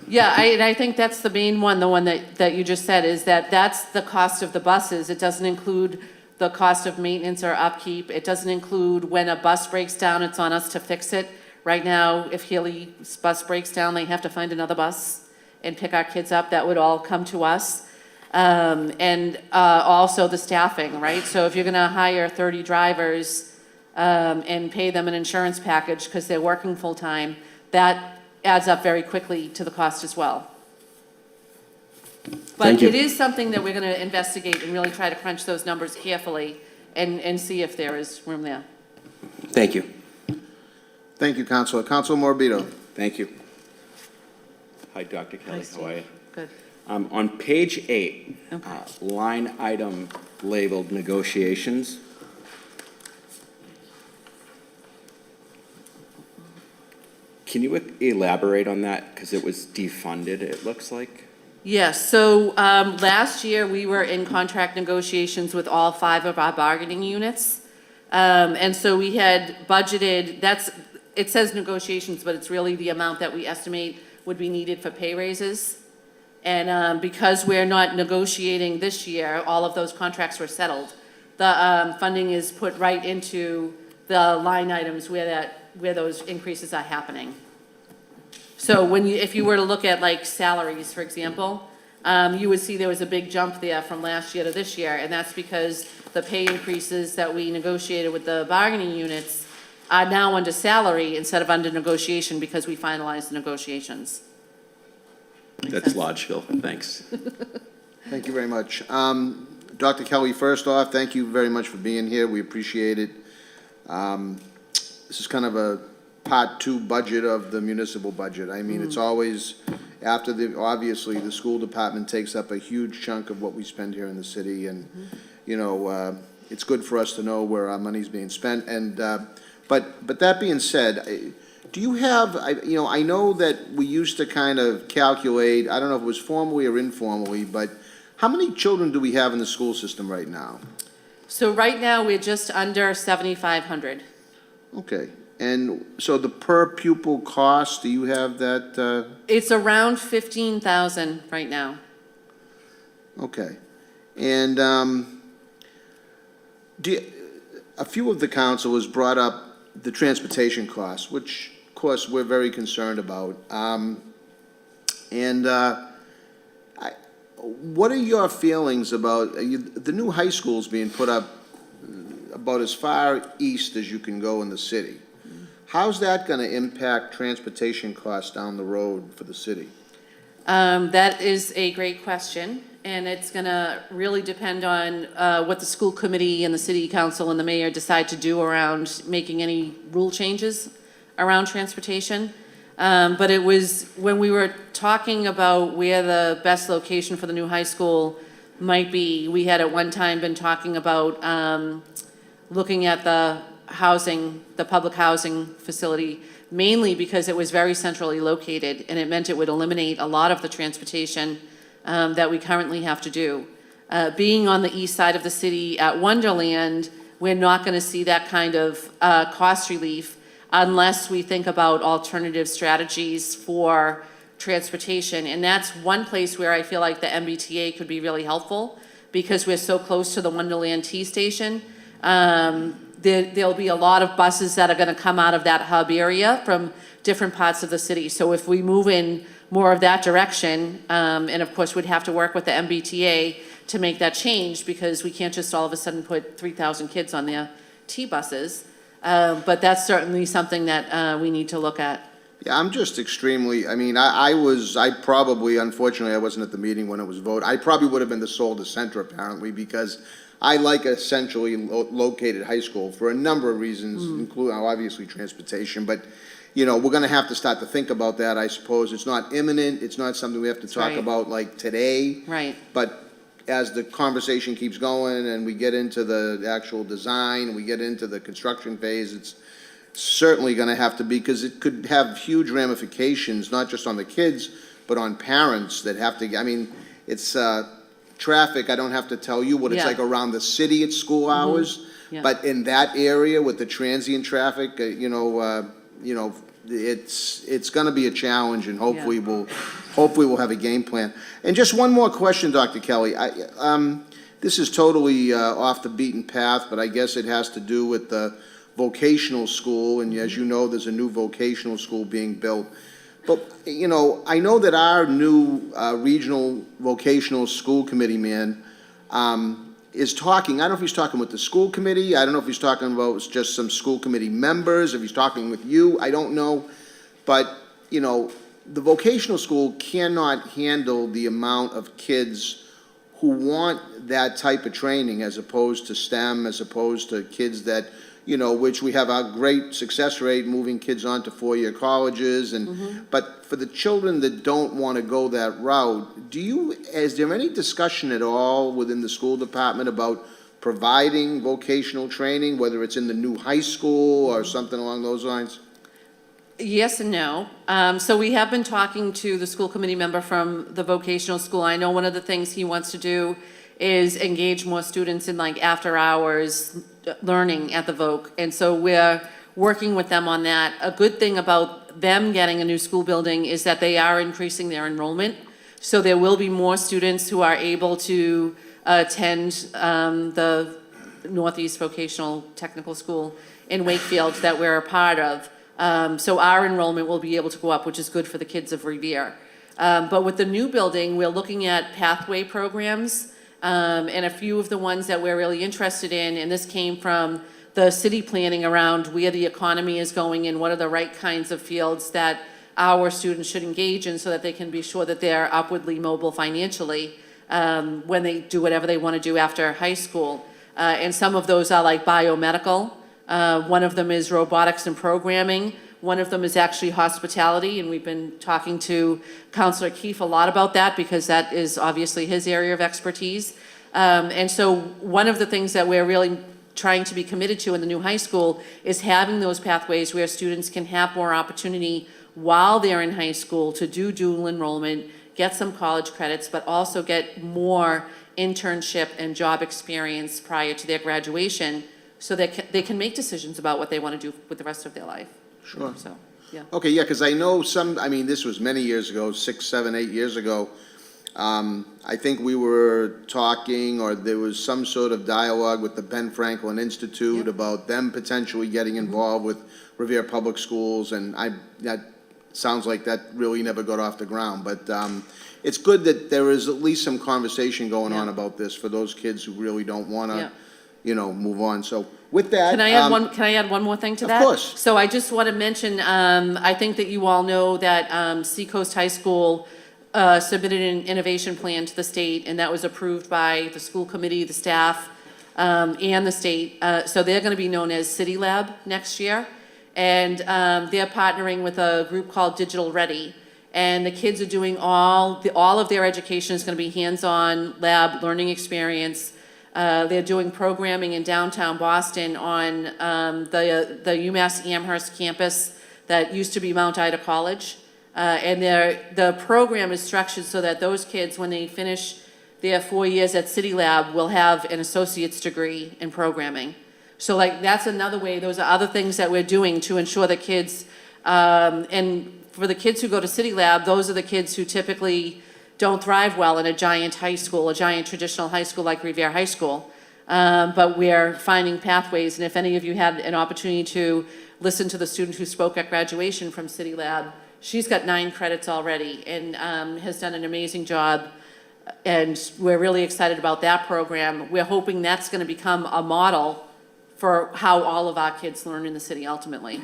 Yeah, I think that's the main one, the one that you just said, is that's the cost of the buses. It doesn't include the cost of maintenance or upkeep. It doesn't include when a bus breaks down, it's on us to fix it. Right now, if Healy's bus breaks down, they have to find another bus and pick our kids up. That would all come to us. And also the staffing, right? So if you're gonna hire 30 drivers and pay them an insurance package because they're working full-time, that adds up very quickly to the cost as well. Thank But you. it is something that we're gonna investigate and really try to crunch those numbers carefully and see if there is room there. Thank you. Thank you, Counselor. Counselor Morbido. Thank you. Hi, Dr. Kelly. Hi, Steve. How are you? Good. On page 8, Okay. line item labeled negotiations. Can you elaborate on that? Because it was defunded, it looks like. Yes, so last year, we were in contract negotiations with all 5 of our bargaining units. And so we had budgeted, it says negotiations, but it's really the amount that we estimate would be needed for pay raises. And because we're not negotiating this year, all of those contracts were settled. The funding is put right into the line items where those increases are happening. So if you were to look at like salaries, for example, you would see there was a big jump there from last year to this year, and that's because the pay increases that we negotiated with the bargaining units are now under salary instead of under negotiation because we finalized the negotiations. That's logical. Thanks. Thank you very much. Dr. Kelly, first off, thank you very much for being here. We appreciate it. This is kind of a part 2 budget of the municipal budget. I mean, it's always, obviously, the school department takes up a huge chunk of what we spend here in the city, and, you know, it's good for us to know where our money's being spent. And, but that being said, do you have, I know that we used to kind of calculate, I don't know if it was formally or informally, but how many children do we have in the school system right now? So right now, we're just under 7,500. Okay. And so the per pupil cost, do you have that? It's around 15,000 right now. Okay. And a few of the councilors brought up the transportation costs, which, of course, we're very concerned about. What are your feelings about, the new high school's being put up about as far east as you can go in the city? How's that going to impact transportation costs down the road for the city? That is a great question, and it's going to really depend on what the school committee and the city council and the mayor decide to do around making any rule changes around transportation. But it was, when we were talking about where the best location for the new high school might be, we had at one time been talking about looking at the housing, the public housing facility, mainly because it was very centrally located, and it meant it would eliminate a lot of the transportation that we currently have to do. Being on the east side of the city at Wonderland, we're not going to see that kind of cost relief unless we think about alternative strategies for transportation. And that's one place where I feel like the MBTA could be really helpful, because we're so close to the Wonderland T station. There'll be a lot of buses that are going to come out of that hub area from different parts of the city. So if we move in more of that direction, and of course we'd have to work with the MBTA to make that change, because we can't just all of a sudden put 3,000 kids on their T buses. But that's certainly something that we need to look at. Yeah, I'm just extremely, I mean, I probably, unfortunately, I wasn't at the meeting when it was voted. I probably would have been the sole dissenter, apparently, because I like a centrally located high school for a number of reasons, including obviously transportation. But, you know, we're going to have to start to think about that, I suppose. It's not imminent. It's not something we have to talk about like today. Right. But as the conversation keeps going and we get into the actual design, and we get into the construction phase, it's certainly going to have to be, because it could have huge ramifications, not just on the kids, but on parents that have to, I mean, it's traffic, I don't have to tell you what it's like around the city at school hours, but in that area with the transient traffic, it's going to be a challenge, and hopefully we'll have a game plan. And just one more question, Dr. Kelly. This is totally off the beaten path, but I guess it has to do with the vocational school, and as you know, there's a new vocational school being built. But, you know, I know that our new regional vocational school committee man is talking, I don't know if he's talking with the school committee, I don't know if he's talking about just some school committee members, if he's talking with you, I don't know. But, you know, the vocational school cannot handle the amount of kids who want that type of training, as opposed to STEM, as opposed to kids that, you know, which we have a great success rate moving kids on to four-year colleges, and but for the children that don't want to go that route, is there any discussion at all within the school department about providing vocational training, whether it's in the new high school or something along those lines? Yes and no. So we have been talking to the school committee member from the vocational school. I know one of the things he wants to do is engage more students in like after hours learning at the Voc. And so we're working with them on that. A good thing about them getting a new school building is that they are increasing their enrollment. So there will be more students who are able to attend the Northeast Vocational Technical School in Wakefield that we're a part of. So our enrollment will be able to go up, which is good for the kids of Revere. But with the new building, we're looking at pathway programs. And a few of the ones that we're really interested in, and this came from the city planning around where the economy is going and what are the right kinds of fields that our students should engage in, so that they can be sure that they're upwardly mobile financially when they do whatever they want to do after high school. And some of those are like biomedical. One of them is robotics and programming. One of them is actually hospitality, and we've been talking to Counselor Keefe a lot about that, because that is obviously his area of expertise. And so one of the things that we're really trying to be committed to in the new high school is having those pathways where students can have more opportunity while they're in high school to do dual enrollment, get some college credits, but also get more internship and job experience prior to their graduation, so that they can make decisions about what they want to do with the rest of their life. Sure. So, yeah. Okay, yeah, because I know I mean, this was many years ago, 6, 7, 8 years ago. I think we were talking, or there was some sort of dialogue with the Ben Franklin Institute about them potentially getting involved with Revere Public Schools, and that sounds like that really never got off the ground. But it's good that there is at least some conversation going on about this for those kids who really don't want to, move on. So with that. Can I add one more thing to that? Of course. So I just want to mention, I think that you all know that Seacoast High School submitted an innovation plan to the state, and that was approved by the school committee, the staff, and the state. So they're going to be known as City Lab next year. And they're partnering with a group called Digital Ready. And the kids are doing all of their education is going to be hands-on lab learning experience. They're doing programming in downtown Boston on the UMass Amherst campus that used to be Mount Ida College. And the program is structured so that those kids, when they finish their 4 years at City Lab, will have an associate's degree in programming. So like that's another way, those are other things that we're doing to ensure that kids, and for the kids who go to City Lab, those are the kids who typically don't thrive well in a giant high school, a giant traditional high school like Revere High School. But we're finding pathways, and if any of you had an opportunity to listen to the student who spoke at graduation from City Lab, she's got 9 credits already and has done an amazing job. And we're really excited about that program. We're hoping that's going to become a model for how all of our kids learn in the city ultimately.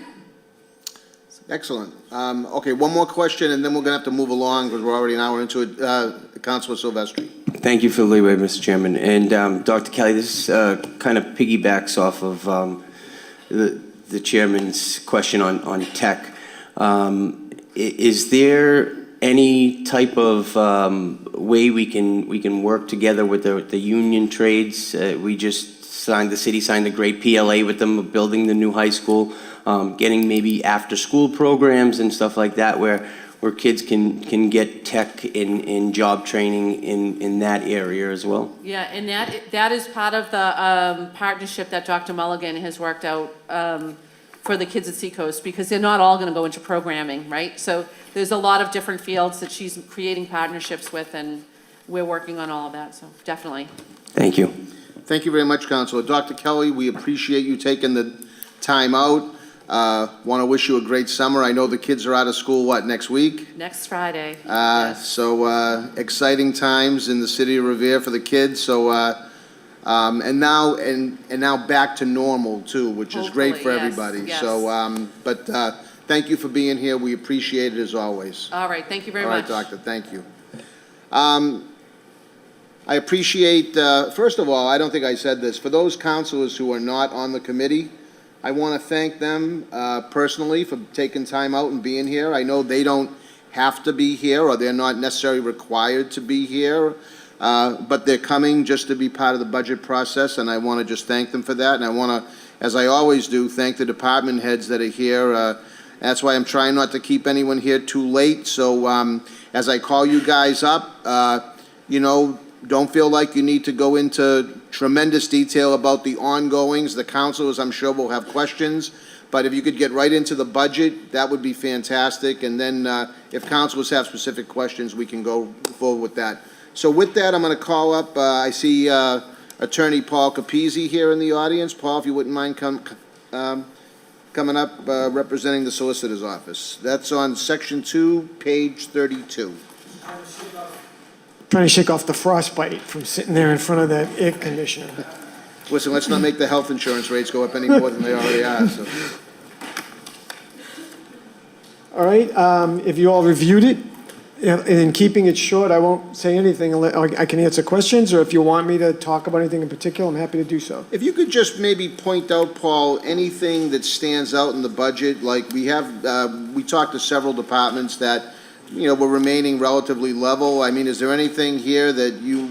Excellent. Okay, one more question, and then we're going to have to move along because we're already an hour into it. Councilor Silvestri. Thank you for the leeway, Mr. Chairman. And Dr. Kelly, this kind of piggybacks off of the chairman's question on tech. Is there any type of way we can work together with the union trades? The city signed a great PLA with them of building the new high school, getting maybe after-school programs and stuff like that where kids can get tech in job training in that area as well. Yeah, and that is part of the partnership that Dr. Mulligan has worked out for the kids at Seacoast, because they're not all going to go into programming, right? So there's a lot of different fields that she's creating partnerships with, and we're working on all of that, so definitely. Thank you. Thank you very much, Councilor. Dr. Kelly, we appreciate you taking the time out. Want to wish you a great summer. I know the kids are out of school, next week? Next Friday. Yes. So exciting times in the city of Revere for the kids. So and now back to normal too, which is great for everybody. Yes. So, but thank you for being here. We appreciate it as always. All right, thank you very much. All right, Doctor, thank you. I appreciate, first of all, I don't think I said this, for those councilors who are not on the committee, I want to thank them personally for taking time out and being here. I know they don't have to be here, or they're not necessarily required to be here, but they're coming just to be part of the budget process, and I want to just thank them for that. And I want to, as I always do, thank the department heads that are here. That's why I'm trying not to keep anyone here too late. So as I call you guys up, don't feel like you need to go into tremendous detail about the ongoings. The councilors, I'm sure, will have questions. But if you could get right into the budget, that would be fantastic. And then if councilors have specific questions, we can go forward with that. So with that, I'm going to call up, I see Attorney Paul Capizzi here in the audience. Paul, if you wouldn't mind coming up representing the Solicitor's Office. That's on Section 2, page 32. Trying to shake off the frostbite from sitting there in front of that air conditioner. Listen, let's not make the health insurance rates go up any more than they already are. So. All right, if you all reviewed it, and in keeping it short, I won't say anything. I can answer questions, or if you want me to talk about anything in particular, I'm happy to do so. If you could just maybe point out, Paul, anything that stands out in the budget, like we talked to several departments that we're remaining relatively level. I mean, is there anything here that you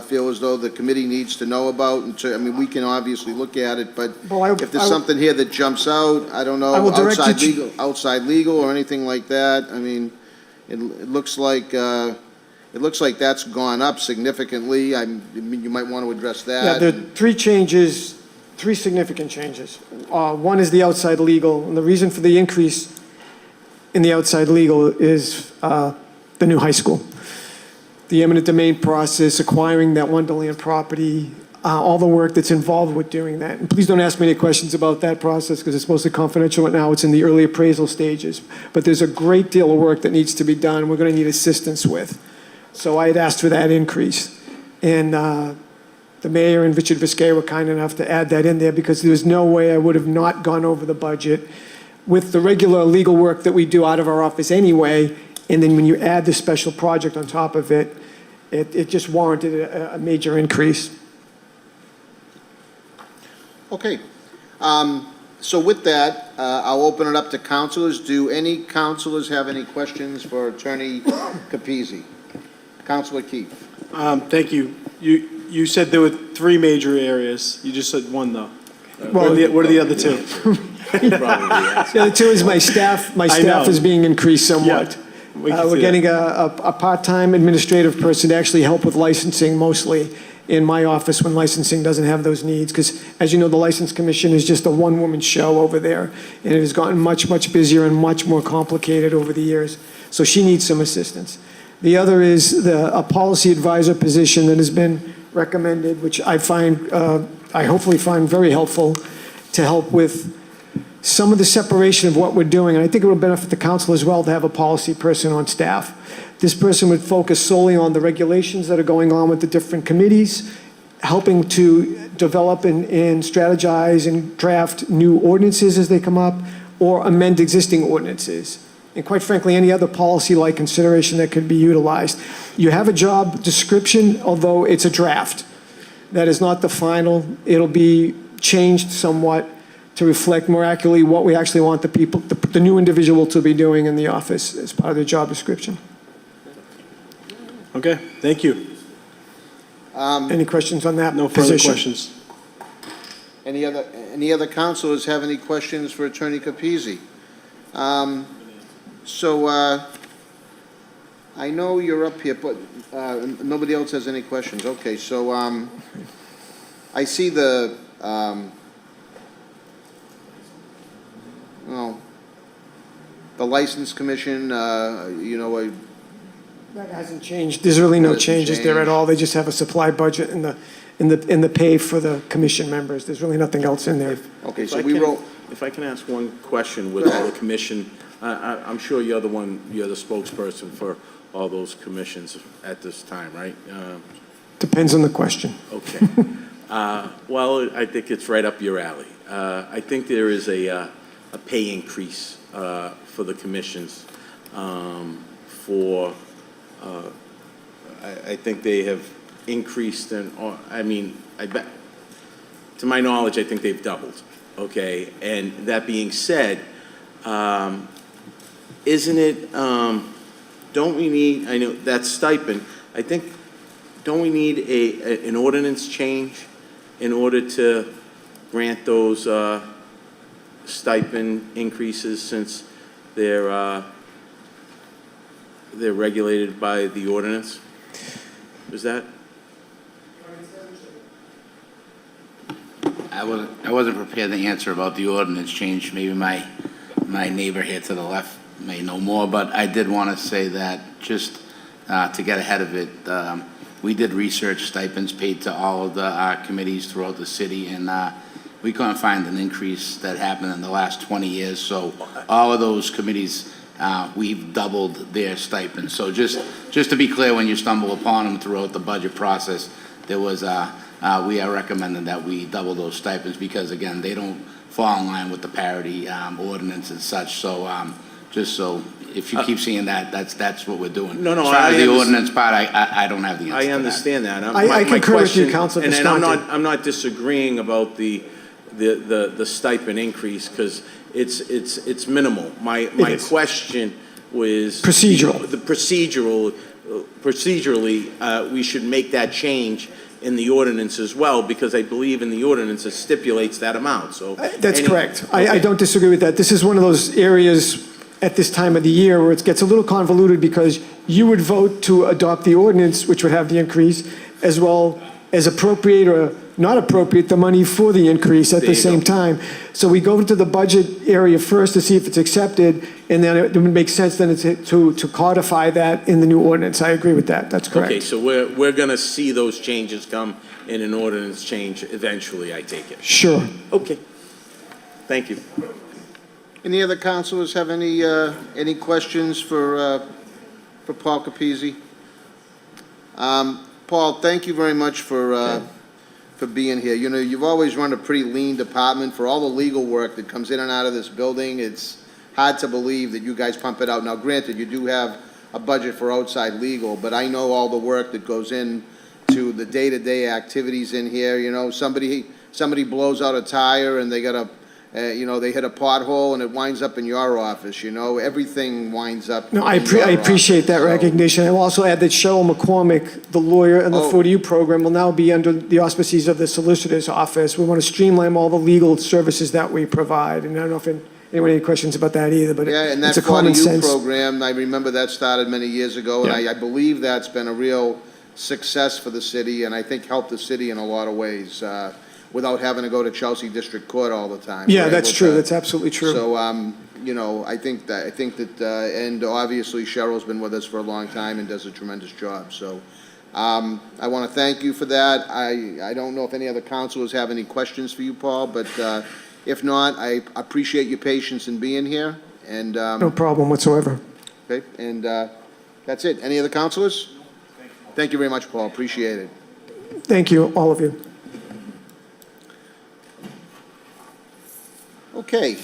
feel as though the committee needs to know about? I mean, we can obviously look at it, but if there's something here that jumps out, I don't know, outside legal or anything like that. I mean, it looks like that's gone up significantly. I mean, you might want to address that. Yeah, there are three significant changes. One is the outside legal, and the reason for the increase in the outside legal is the new high school. the eminent domain process, acquiring that Wonderland property, all the work that's involved with doing that. And please don't ask me any questions about that process because it's mostly confidential right now. It's in the early appraisal stages. But there's a great deal of work that needs to be done we're going to need assistance with. So I had asked for that increase. And the mayor and Richard Viscay were kind enough to add that in there because there was no way I would have not gone over the budget with the regular legal work that we do out of our office anyway. And then when you add the special project on top of it, it just warranted a major increase. Okay. So with that, I'll open it up to councilors. Do any councilors have any questions for Attorney Capizzi? Councilor Keefe. Thank you. You said there were 3 major areas. You just said 1, though. Well, What are the other 2? Probably, yes. The other two is my staff. My staff know. is being increased somewhat. Yeah, we can We're see getting that. a part-time administrative person to actually help with licensing mostly in my office when licensing doesn't have those needs. Because as you know, the License Commission is just a one-woman show over there. And it has gotten much, much busier and much more complicated over the years. So she needs some assistance. The other is a policy advisor position that has been recommended, which I hopefully find very helpful to help with some of the separation of what we're doing. And I think it will benefit the council as well to have a policy person on staff. This person would focus solely on the regulations that are going on with the different committees, helping to develop and strategize and draft new ordinances as they come up, or amend existing ordinances. And quite frankly, any other policy-like consideration that could be utilized. You have a job description, although it's a draft. That is not the final. It'll be changed somewhat to reflect more accurately what we actually want the new individual to be doing in the office as part of their job description. Okay, thank you. Any questions on that No further position? questions. Any other councilors have any questions for Attorney Capizzi? So I know you're up here, but nobody else has any questions. Okay, so I see the License Commission, That hasn't changed. There's really no Hasn't changes there at changed. all. They just have a supply budget in the pay for the commission members. There's really nothing else in there. okay, If so I we can- wrote, If I can ask one question with all the commission, I'm sure you're the spokesperson for all those commissions at this time, right? Depends on the question. Okay. Well, I think it's right up your alley. I think there is a pay increase for the commissions I think they have increased I bet, to my knowledge, I think they've doubled, okay? And that being said, isn't it, don't we need, I know that stipend, I think, don't we need an ordinance change in order to grant those stipend increases since they're regulated by the ordinance? Is that? I wasn't prepared to answer about the ordinance change. Maybe my neighbor here to the left may know more, but I did want to say that just to get ahead of it, we did research stipends paid to all of our committees throughout the city, and we couldn't find an increase that happened in the last 20 years. So all of those committees, we've doubled their stipends. So just to be clear, when you stumble upon them throughout the budget process, there was we are recommending that we double those stipends because, again, they don't fall in line with the parity ordinance and such. So just so if you keep seeing that, that's what we're doing. No, as far as the I ordinance part, I don't have the answer to that. I understand that. I concur with you, question- Councilor and Visconti. I'm not disagreeing about the stipend increase because it's minimal. My is. question was Procedural. Procedurally, we should make that change in the ordinance as well because I believe in the ordinance it stipulates that amount. So That's correct. I don't disagree with that. This is one of those areas at this time of the year where it gets a little convoluted because you would vote to adopt the ordinance, which would have the increase, as well as appropriate or not appropriate the money for the increase at the same time. So we go into the budget area first to see if it's accepted, and then it would make sense then to codify that in the new ordinance. I agree with that. That's correct. Okay, so we're going to see those changes come in an ordinance change eventually, I take it. Sure. Okay. Thank you. Any other councilors have any questions for Paul Capizzi? Paul, thank you very much for being here. You know, you've always run a pretty lean department. For all the legal work that comes in and out of this building, it's hard to believe that you guys pump it out. Now, granted, you do have a budget for outside legal, but I know all the work that goes in to the day-to-day activities in here. You know, somebody blows out a tire and they got they hit a pothole and it winds up in your office. You know, everything winds up. No, I in your appreciate that office, so. recognition. I will also add that Cheryl McCormick, the lawyer in the 40U program, will now be under the auspices of the solicitor's office. We want to streamline all the legal services that we provide. And I don't know if anyone had any questions about that either, but Yeah, and that it's a common 40U sense. program, I remember that started many years ago, and I believe that's been a real success for the city, and I think helped the city in a lot of ways, without having to go to Chelsea District Court all the time. Yeah, We're that's able true. to- That's absolutely true. So, you know, I think that, and obviously Cheryl's been with us for a long time and does a tremendous job, so. I want to thank you for that. I don't know if any other councilors have any questions for you, Paul, but if not, I appreciate your patience in being here, and. No problem whatsoever. Okay, and that's it. Any other councilors? Thank you very much, Paul. Appreciate it. Thank you, all of you. Okay.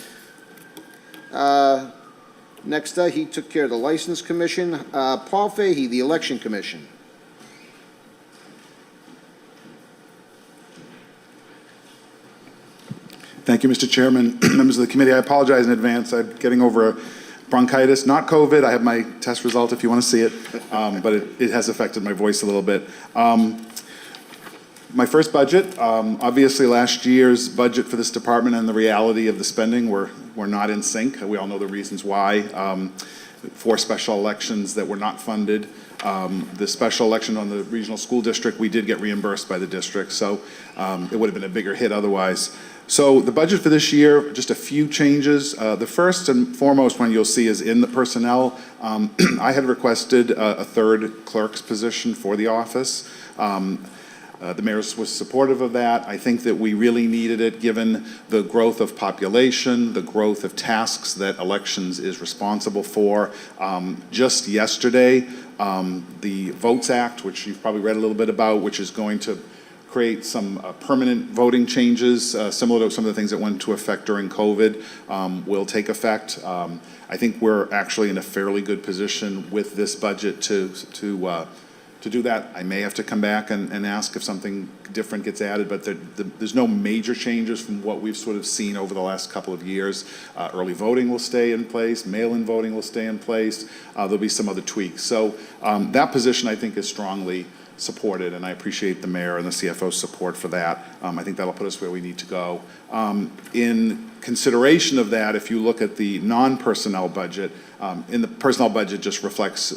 Next, he took care of the License Commission. Paul Fahey, the Election Commission. Thank you, Mr. Chairman. Members of the committee, I apologize in advance. I'm getting over bronchitis, not COVID. I have my test result if you want to see it, but it has affected my voice a little bit. My first budget, obviously last year's budget for this department and the reality of the spending were not in sync. We all know the reasons why. 4 special elections that were not funded. The special election on the regional school district, we did get reimbursed by the district, so it would have been a bigger hit otherwise. So the budget for this year, just a few changes. The first and foremost one you'll see is in the personnel. I had requested a 3rd clerk's position for the office. The mayor was supportive of that. I think that we really needed it given the growth of population, the growth of tasks that elections is responsible for. Just yesterday, the Votes Act, which you've probably read a little bit about, which is going to create some permanent voting changes, similar to some of the things that went into effect during COVID, will take effect. I think we're actually in a fairly good position with this budget to do that. I may have to come back and ask if something different gets added, but there's no major changes from what we've sort of seen over the last couple of years. Early voting will stay in place, mail-in voting will stay in place, there'll be some other tweaks. So that position I think is strongly supported, and I appreciate the mayor and the CFO's support for that. I think that'll put us where we need to go. In consideration of that, if you look at the non-personnel budget, in the personnel budget just reflects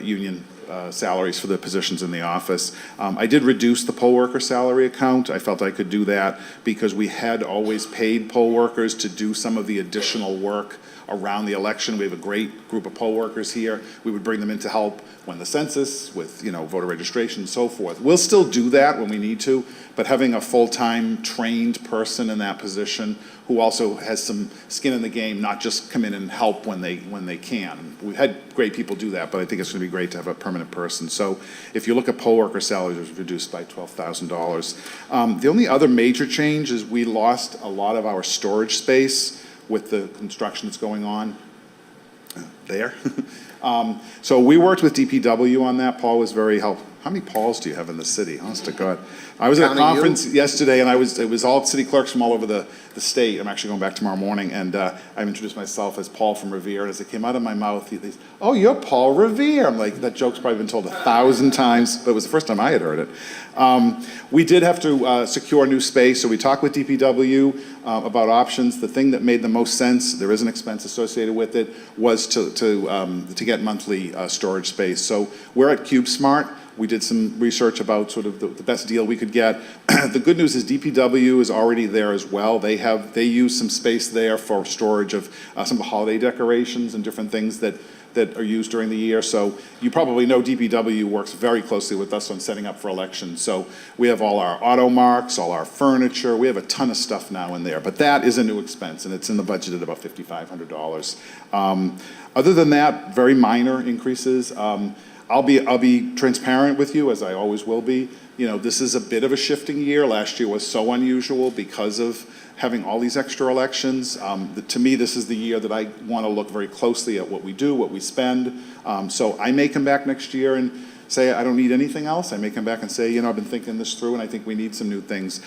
union salaries for the positions in the office. I did reduce the poll worker salary account. I felt I could do that because we had always paid poll workers to do some of the additional work around the election. We have a great group of poll workers here. We would bring them in to help when the census, with voter registration and so forth. We'll still do that when we need to, but having a full-time trained person in that position who also has some skin in the game, not just come in and help when they can. We've had great people do that, but I think it's going to be great to have a permanent person. So if you look at poll worker salaries, it was reduced by $12,000. The only other major change is we lost a lot of our storage space with the construction that's going on there. So we worked with DPW on that. Paul was very helpful. How many Pauls do you have in the city? Honest to God. I was at a conference yesterday, and it was all city clerks from all over the state. I'm actually going back tomorrow morning, and I introduced myself as Paul from Revere, and as it came out of my mouth, he said, "Oh, you're Paul Revere." I'm like, that joke's probably been told 1,000 times, but it was the first time I had heard it. We did have to secure new space, so we talked with DPW about options. The thing that made the most sense, there is an expense associated with it, was to get monthly storage space. So we're at CubeSmart. We did some research about sort of the best deal we could get. The good news is DPW is already there as well. They use some space there for storage of some of the holiday decorations and different things that are used during the year. So you probably know DPW works very closely with us on setting up for elections. So we have all our auto marks, all our furniture. We have a ton of stuff now in there. But that is a new expense, and it's in the budget at about $5,500. Other than that, very minor increases. I'll be transparent with you, as I always will be. You know, this is a bit of a shifting year. Last year was so unusual because of having all these extra elections. To me, this is the year that I want to look very closely at what we do, what we spend. So I may come back next year and say, I don't need anything else. I may come back and say, you know, I've been thinking this through and I think we need some new things.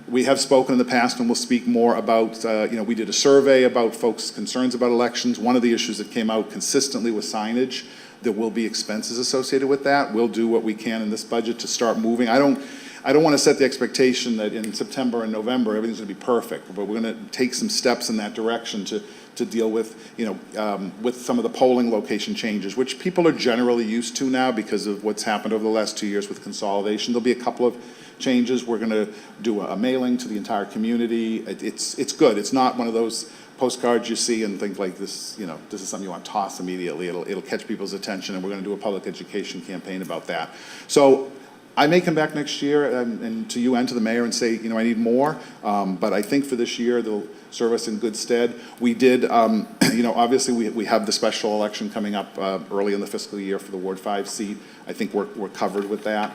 We have spoken in the past and we'll speak more about, you know, we did a survey about folks' concerns about elections. One of the issues that came out consistently was signage. There will be expenses associated with that. We'll do what we can in this budget to start moving. I don't want to set the expectation that in September and November everything's going to be perfect, but we're going to take some steps in that direction to deal with, you know, with some of the polling location changes, which people are generally used to now because of what's happened over the last 2 years with consolidation. There'll be a couple of changes. We're going to do a mailing to the entire community. It's good. It's not one of those postcards you see and think like this, you know, this is something you want to toss immediately. It'll catch people's attention, and we're going to do a public education campaign about that. So I may come back next year and to you and to the mayor and say, you know, I need more, but I think for this year they'll serve us in good stead. We did, you know, obviously we have the special election coming up early in the fiscal year for the Ward 5 seat. I think we're covered with that.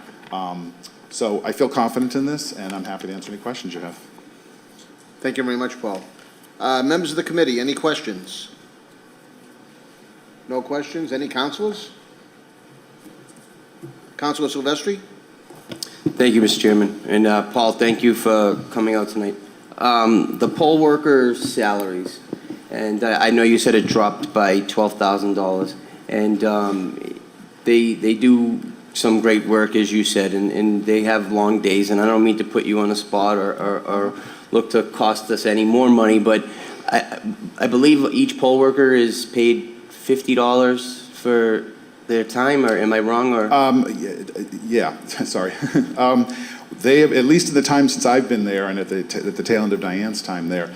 So I feel confident in this, and I'm happy to answer any questions you have. Thank you very much, Paul. Members of the committee, any questions? No questions? Any councilors? Councilor Silvestri? Thank you, Mr. Chairman. And Paul, thank you for coming out tonight. The poll workers' salaries, and I know you said it dropped by $12,000, and they do some great work, as you said, and they have long days, and I don't mean to put you on the spot or look to cost us any more money, but I believe each poll worker is paid $50 for their time, or am I wrong? Or yeah, sorry. They have, at least in the time since I've been there and at the tail end of Diane's time there,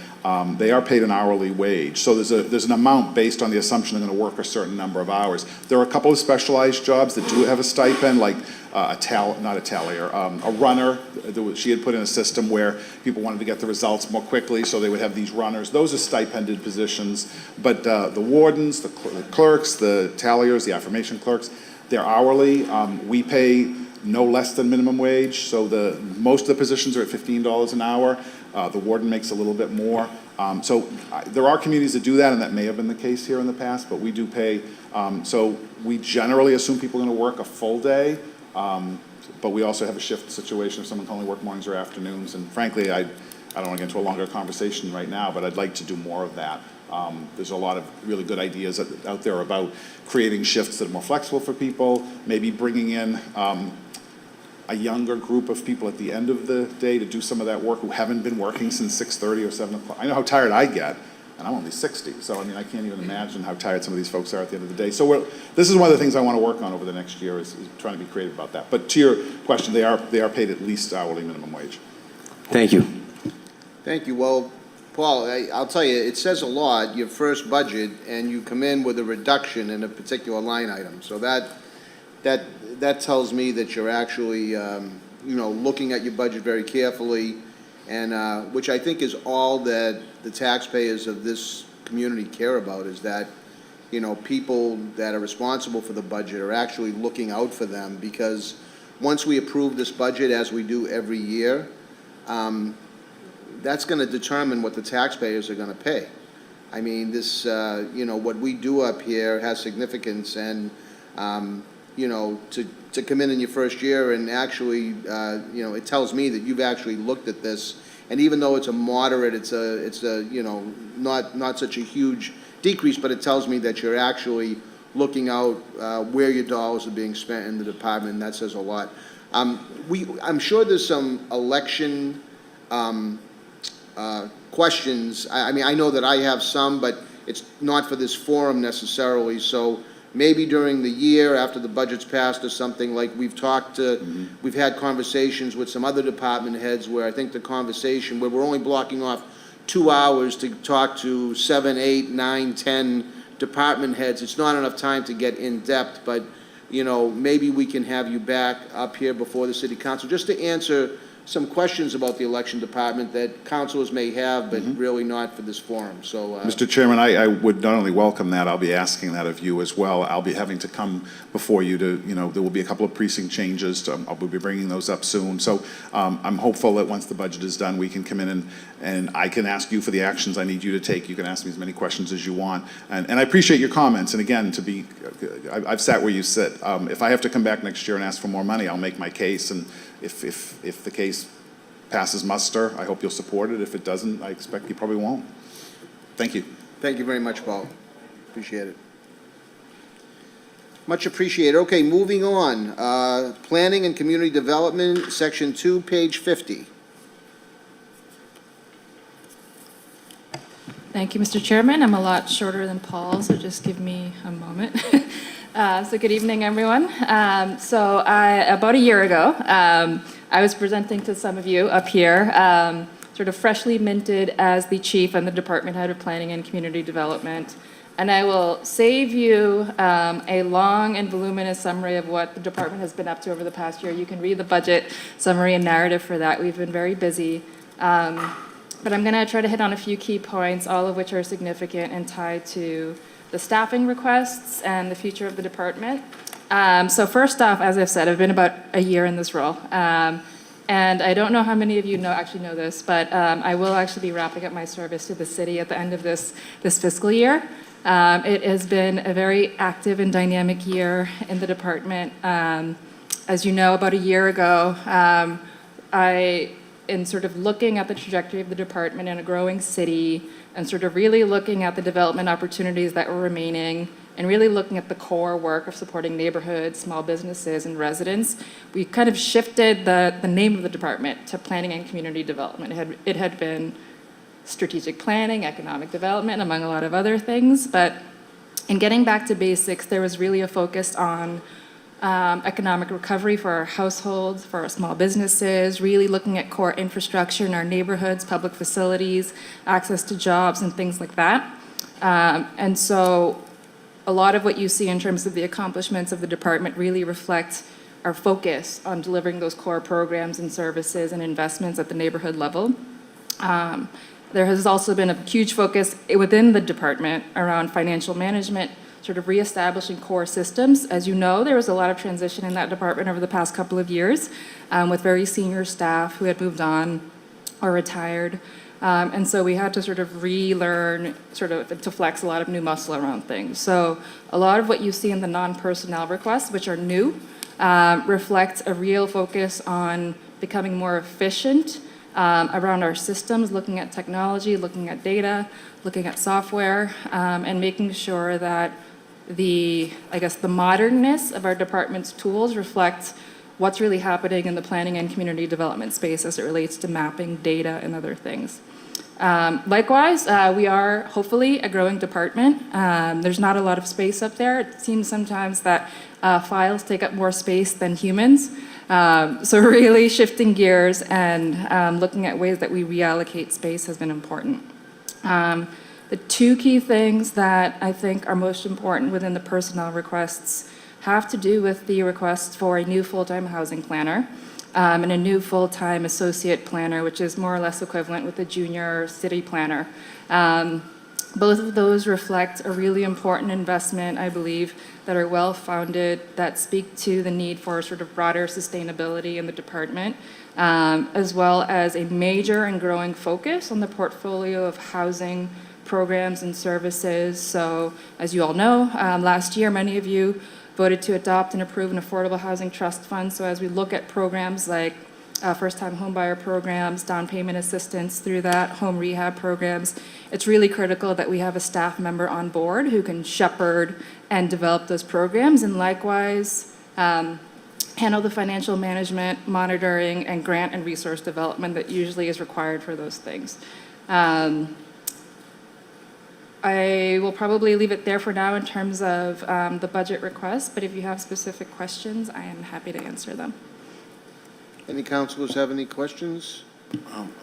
they are paid an hourly wage. So there's an amount based on the assumption they're going to work a certain number of hours. There are a couple of specialized jobs that do have a stipend, like a runner. She had put in a system where people wanted to get the results more quickly, so they would have these runners. Those are stipended positions. But the wardens, the clerks, the talliers, the affirmation clerks, they're hourly. We pay no less than minimum wage, so most of the positions are at $15 an hour. The warden makes a little bit more. So there are communities that do that, and that may have been the case here in the past, but we do pay. So we generally assume people are going to work a full day, but we also have a shift situation if someone can only work mornings or afternoons. And frankly, I don't want to get into a longer conversation right now, but I'd like to do more of that. There's a lot of really good ideas out there about creating shifts that are more flexible for people, maybe bringing in a younger group of people at the end of the day to do some of that work who haven't been working since 6:30 or 7 o'clock. I know how tired I get, and I'm only 60, so I mean, I can't even imagine how tired some of these folks are at the end of the day. So this is one of the things I want to work on over the next year is trying to be creative about that. But to your question, they are paid at least hourly minimum wage. thank you. Thank you. Well, Paul, I'll tell you, it says a lot, your first budget, and you come in with a reduction in a particular line item. So that tells me that you're actually, you know, looking at your budget very carefully, and which I think is all that the taxpayers of this community care about, is that, you know, people that are responsible for the budget are actually looking out for them, because once we approve this budget, as we do every year, that's going to determine what the taxpayers are going to pay. I mean, this, you know, what we do up here has significance, and you know, to come in your first year and actually, you know, it tells me that you've actually looked at this, and even though it's a moderate, it's a you know, not such a huge decrease, but it tells me that you're actually looking out where your dollars are being spent in the department, and that says a lot. I'm sure there's some election questions. I mean, I know that I have some, but it's not for this forum necessarily, so maybe during the year after the budget's passed or something, like we've talked to, we've had conversations with some other department heads where I think the conversation, where we're only blocking off 2 hours to talk to 7, 8, 9, 10 department heads, it's not enough time to get in depth, but, you know, maybe we can have you back up here before the city council, just to answer some questions about the election department that councilors may have, but really not for this forum, so. Mr. Chairman, I would not only welcome that, I'll be asking that of you as well. I'll be having to come before you to, you know, there will be a couple of precinct changes. I'll be bringing those up soon. So I'm hopeful that once the budget is done, we can come in and I can ask you for the actions I need you to take. You can ask me as many questions as you want. And I appreciate your comments. And again, I've sat where you sit. If I have to come back next year and ask for more money, I'll make my case. And if the case passes muster, I hope you'll support it. If it doesn't, I expect you probably won't. Thank you. Thank you very much, Paul. Appreciate it. Much appreciated. Okay, moving on. Planning and Community Development, Section 2, page 50. Thank you, Mr. Chairman. I'm a lot shorter than Paul, so just give me a moment. So good evening, everyone. About a year ago, I was presenting to some of you up here, sort of freshly minted as the chief and the department head of planning and community development. And I will save you a long and voluminous summary of what the department has been up to over the past year. You can read the budget summary and narrative for that. We've been very busy. But I'm going to try to hit on a few key points, all of which are significant and tied to the staffing requests and the future of the department. So first off, as I've said, I've been about a year in this role. And I don't know how many of you actually know this, but I will actually be wrapping up my service to the city at the end of this fiscal year. It has been a very active and dynamic year in the department. As you know, about a year ago, in sort of looking at the trajectory of the department in a growing city and sort of really looking at the development opportunities that were remaining and really looking at the core work of supporting neighborhoods, small businesses, and residents, we kind of shifted the name of the department to Planning and Community Development. It had been strategic planning, economic development, among a lot of other things, but in getting back to basics, there was really a focus on economic recovery for our households, for our small businesses, really looking at core infrastructure in our neighborhoods, public facilities, access to jobs, and things like that. And so a lot of what you see in terms of the accomplishments of the department really reflect our focus on delivering those core programs and services and investments at the neighborhood level. There has also been a huge focus within the department around financial management, sort of reestablishing core systems. As you know, there was a lot of transition in that department over the past couple of years with very senior staff who had moved on or retired. And so we had to sort of relearn, sort of to flex a lot of new muscle around things. So a lot of what you see in the non-personnel requests, which are new, reflects a real focus on becoming more efficient around our systems, looking at technology, looking at data, looking at software, and making sure that the modernness of our department's tools reflect what's really happening in the planning and community development space as it relates to mapping data and other things. Likewise, we are hopefully a growing department. There's not a lot of space up there. It seems sometimes that files take up more space than humans. So really shifting gears and looking at ways that we reallocate space has been important. The two key things that I think are most important within the personnel requests have to do with the request for a new full-time housing planner and a new full-time associate planner, which is more or less equivalent with a junior city planner. Both of those reflect a really important investment, I believe, that are well-founded, that speak to the need for sort of broader sustainability in the department, as well as a major and growing focus on the portfolio of housing programs and services. So, as you all know, last year, many of you voted to adopt and approve an affordable housing trust fund. So as we look at programs like first-time homebuyer programs, down payment assistance through that, home rehab programs, it's really critical that we have a staff member on board who can shepherd and develop those programs, and likewise handle the financial management, monitoring, and grant and resource development that usually is required for those things. I will probably leave it there for now in terms of the budget request, but if you have specific questions, I am happy to answer them. Any councilors have any questions?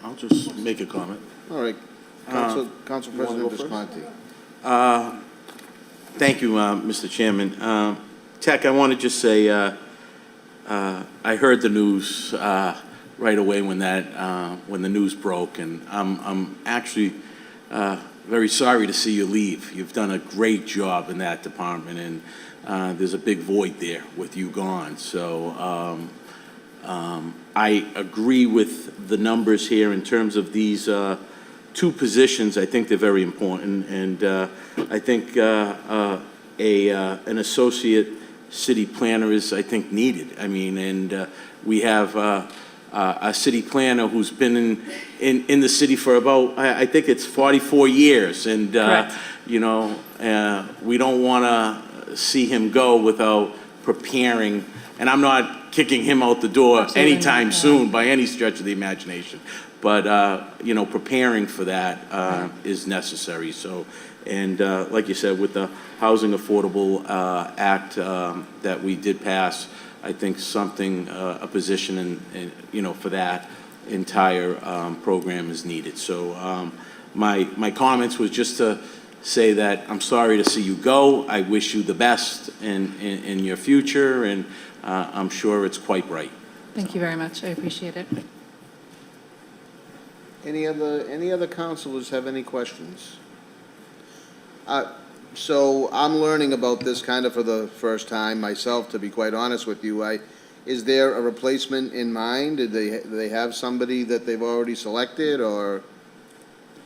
I'll just make a comment. All right. Council you wanna President go first? Visconti. Thank you, Mr. Chairman. Tech, I want to just say, I heard the news right away when the news broke, and I'm actually very sorry to see you leave. You've done a great job in that department, and there's a big void there with you gone. So I agree with the numbers here in terms of these two positions. I think they're very important, and I think an associate city planner is, I think, needed. I mean, and we have a city planner who's been in the city for about, I think it's 44 years, and you know, we don't want to see him go without preparing. And I'm not kicking him out the door anytime soon by any stretch of the imagination. But, you know, preparing for that is necessary. So, and like you said, with the Housing Affordable Act that we did pass, I think something, a position in, you know, for that entire program is needed. So my comments was just to say that I'm sorry to see you go. I wish you the best in your future, and I'm sure it's quite bright. Thank you very much. I appreciate it. Any other councilors have any questions? So I'm learning about this kind of for the first time myself, to be quite honest with you. Is there a replacement in mind? Do they have somebody that they've already selected, or?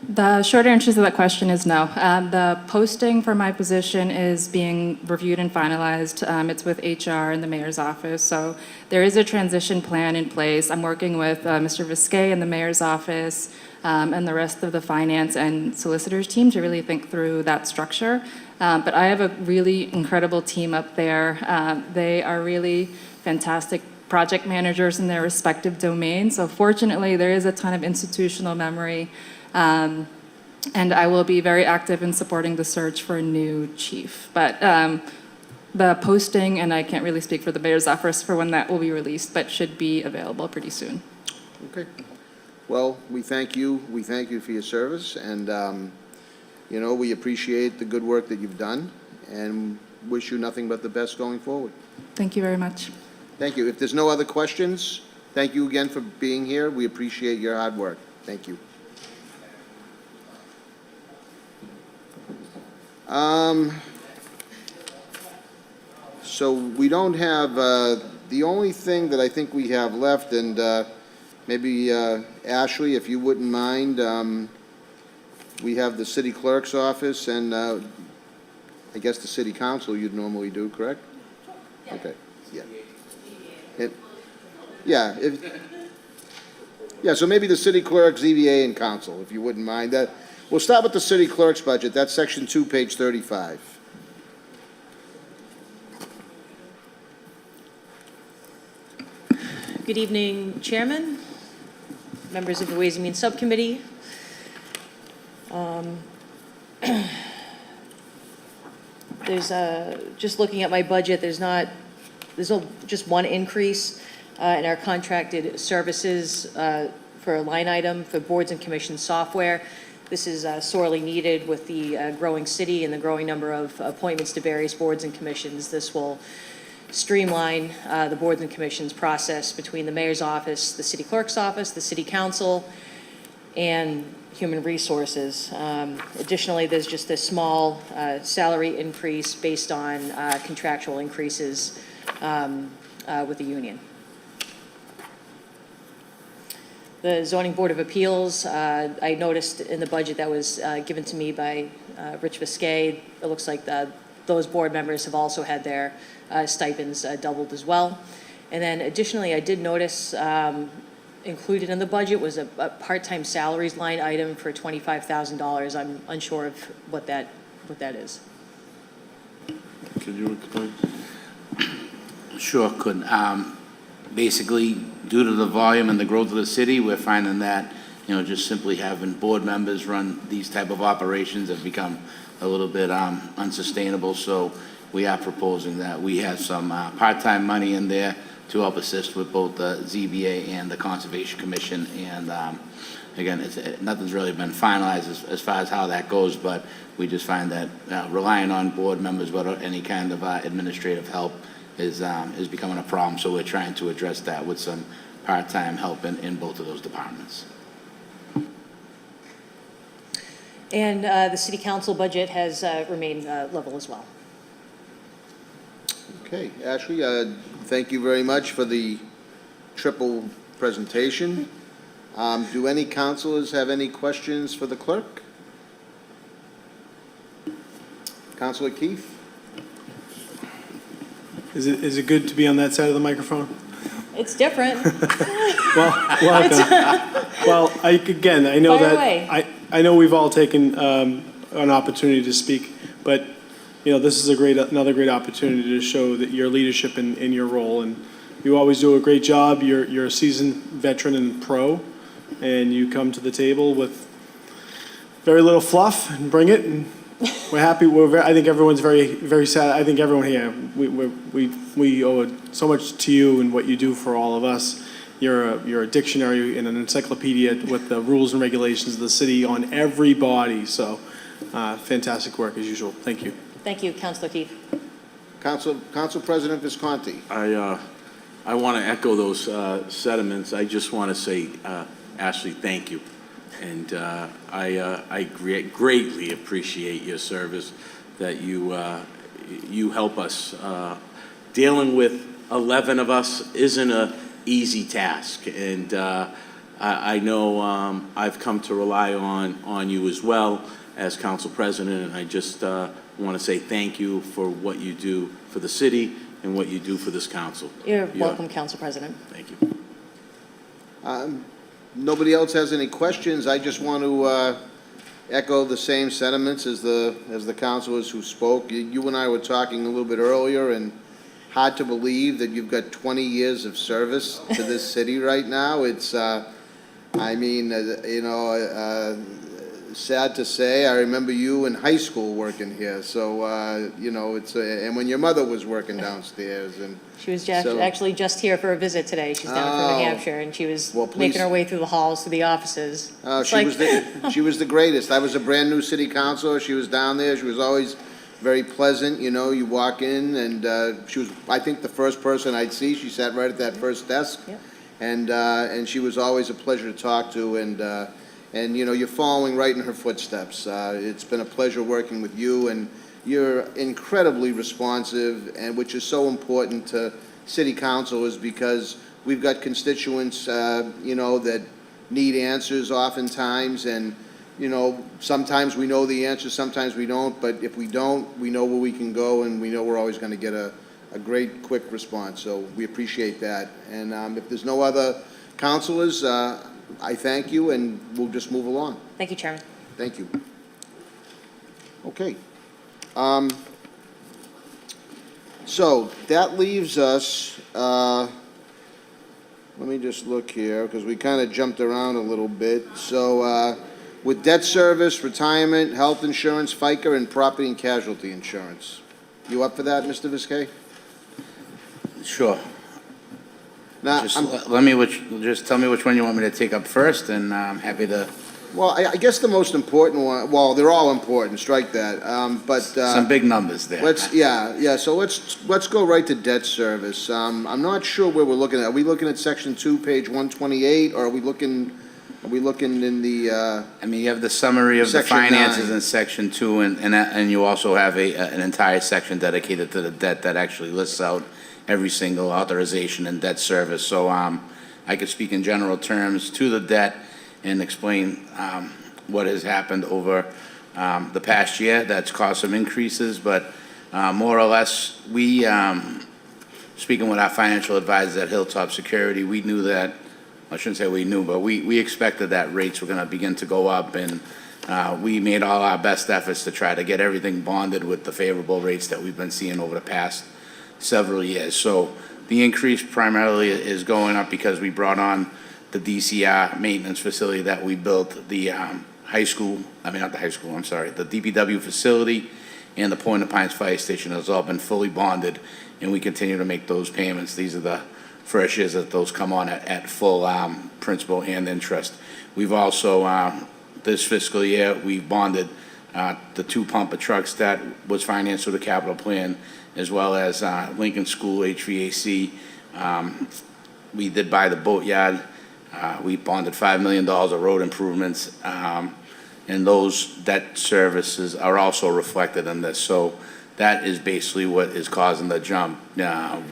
The short answer to that question is no. The posting for my position is being reviewed and finalized. It's with HR and the mayor's office. So there is a transition plan in place. I'm working with Mr. Visquet in the mayor's office and the rest of the finance and solicitors team to really think through that structure. But I have a really incredible team up there. They are really fantastic project managers in their respective domains. So fortunately, there is a ton of institutional memory. And I will be very active in supporting the search for a new chief. But the posting, and I can't really speak for the mayor's office for when that will be released, but should be available pretty soon. Okay. Well, we thank you. We thank you for your service, and you know, we appreciate the good work that you've done, and wish you nothing but the best going forward. Thank you very much. Thank you. If there's no other questions, thank you again for being here. We appreciate your hard work. Thank you. So we don't have, the only thing that I think we have left, and maybe Ashley, if you wouldn't mind, we have the city clerk's office and I guess the city council you'd normally do, correct? Okay, yeah. Yeah, so maybe the city clerk, ZBA, and council, if you wouldn't mind. We'll start with the city clerk's budget. That's section 2, page 35. Good evening, Chairman, members of the Ways and Means Subcommittee. There's just looking at my budget, there's just one increase in our contracted services for a line item for boards and commission software. This is sorely needed with the growing city and the growing number of appointments to various boards and commissions. This will streamline the boards and commissions process between the mayor's office, the city clerk's office, the city council, and human resources. Additionally, there's just a small salary increase based on contractual increases with the union. The Zoning Board of Appeals, I noticed in the budget that was given to me by Rich Visquet, it looks like those board members have also had their stipends doubled as well. And then additionally, I did notice included in the budget was a part-time salaries line item for $25,000. I'm unsure of what that is. Can you explain? Sure could. Basically, due to the volume and the growth of the city, we're finding that just simply having board members run these type of operations have become a little bit unsustainable. So we are proposing that we have some part-time money in there to help assist with both the ZBA and the Conservation Commission. And again, nothing's really been finalized as far as how that goes, but we just find that relying on board members without any kind of administrative help is becoming a problem. So we're trying to address that with some part-time help in both of those departments. And the city council budget has remained level as well. Okay, Ashley, thank you very much for the triple presentation. Do any councilors have any questions for the clerk? Councilor Keefe? Is it good to be on that side of the microphone? It's different. Welcome. Well, again, I know Fire that, away. I know we've all taken an opportunity to speak, but, this is another great opportunity to show that your leadership in your role, and you always do a great job. You're a seasoned veteran and pro, and you come to the table with very little fluff and bring it, and we're happy. I think everyone's very, very sad. I think everyone here, we owe so much to you and what you do for all of us. You're a dictionary and an encyclopedia with the rules and regulations of the city on everybody. So, fantastic work as usual. Thank you. Thank you, Councilor Keefe. Council President Visconti. I want to echo those sentiments. I just want to say, Ashley, thank you. And I greatly appreciate your service, that you help us. Dealing with 11 of us isn't an easy task. And I know I've come to rely on you as well as council president. And I just want to say thank you for what you do for the city and what you do for this council. You're welcome, Council President. Thank you. Nobody else has any questions. I just want to echo the same sentiments as the councilors who spoke. You and I were talking a little bit earlier, and hard to believe that you've got 20 years of service to this city right now. It's, sad to say. I remember you in high school working here. So, and when your mother was working downstairs, and She was actually just here for a visit today. She's down from New Hampshire, and she was making her way through the halls to the offices. She was the greatest. I was a brand new city councilor. She was down there. She was always very pleasant. You walk in, and she was, I think, the first person I'd see. She sat right at that first desk. Yep. And she was always a pleasure to talk to, and you're following right in her footsteps. It's been a pleasure working with you, and you're incredibly responsive, and which is so important to city councilors, because we've got constituents, that need answers oftentimes, and sometimes we know the answers, sometimes we don't, but if we don't, we know where we can go, and we know we're always going to get a great, quick response. So we appreciate that. And if there's no other councilors, I thank you, and we'll just move along. Thank you, Chairman. Thank you. Okay. So that leaves us, let me just look here, because we kind of jumped around a little bit. So with debt service, retirement, health insurance, Fica, and property and casualty insurance. You up for that, Mr. Viscay? Sure. Now, Just just tell me which one you want me to take up first, and I'm happy to. well, I guess the most important one, well, they're all important, strike that, but. Some big numbers there. So let's go right to debt service. I'm not sure where we're looking at. Are we looking at section 2, page 128, or are we looking in the, You have the summary of the Section finances 9. in section 2, and you also have an entire section dedicated to the debt that actually lists out every single authorization and debt service. So I could speak in general terms to the debt and explain what has happened over the past year that's caused some increases, but more or less, we, speaking with our financial advisors at Hilltop Security, we knew that, I shouldn't say we knew, but we expected that rates were going to begin to go up, and we made all our best efforts to try to get everything bonded with the favorable rates that we've been seeing over the past several years. So the increase primarily is going up because we brought on the DCR maintenance facility that we built, the the DPW facility and the Point of Pines Fire Station has all been fully bonded, and we continue to make those payments. These are the first years that those come on at full principal and interest. We've also, this fiscal year, we've bonded the 2 pumper trucks that was financed through the capital plan, as well as Lincoln School HVAC. We did buy the boatyard. We bonded $5 million of road improvements. And those debt services are also reflected in this. So that is basically what is causing the jump.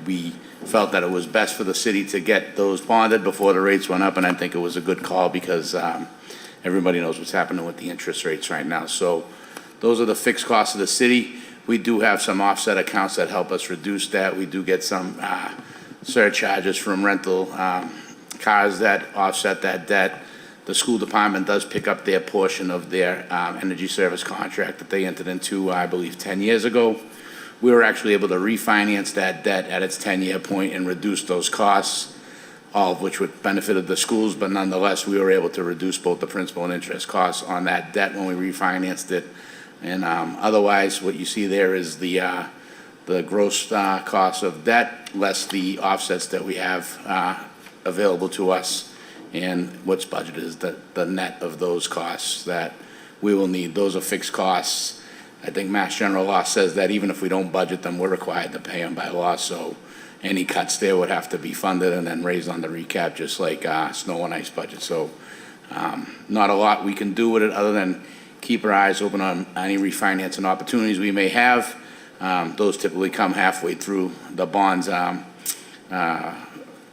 We felt that it was best for the city to get those bonded before the rates went up, and I think it was a good call because everybody knows what's happening with the interest rates right now. So those are the fixed costs of the city. We do have some offset accounts that help us reduce that. We do get some surcharges from rental cars that offset that debt. The school department does pick up their portion of their energy service contract that they entered into, I believe, 10 years ago. We were actually able to refinance that debt at its 10-year point and reduce those costs, all of which would benefited the schools, but nonetheless, we were able to reduce both the principal and interest costs on that debt when we refinanced it. And otherwise, what you see there is the gross cost of debt less the offsets that we have available to us. And what's budgeted is the net of those costs that we will need. Those are fixed costs. I think Mass General Law says that even if we don't budget them, we're required to pay them by law. So any cuts there would have to be funded and then raised on the recap, just like snow and ice budget. So not a lot we can do with it other than keep our eyes open on any refinancing opportunities we may have. Those typically come halfway through the bonds'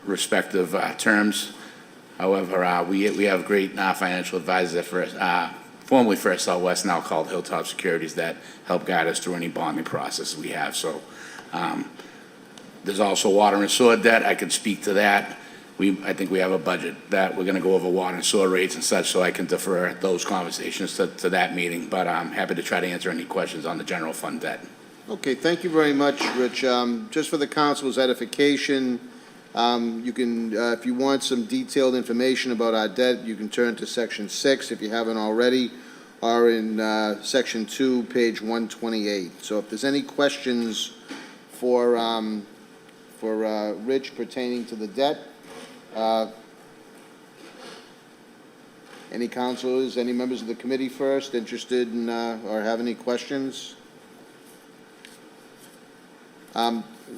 respective terms. However, we have great financial advisors at formerly First Southwest, now called Hilltop Securities, that help guide us through any bonding process we have. So there's also water and sewer debt. I could speak to that. I think we have a budget that we're going to go over water and sewer rates and such, so I can defer those conversations to that meeting. But I'm happy to try to answer any questions on the general fund debt. Okay, thank you very much, Rich. Just for the council's edification, you can, if you want some detailed information about our debt, you can turn to Section 6 if you haven't already, or in Section 2, page 128. So if there's any questions for Rich pertaining to the debt, any councilors, any members of the committee first interested in or have any questions?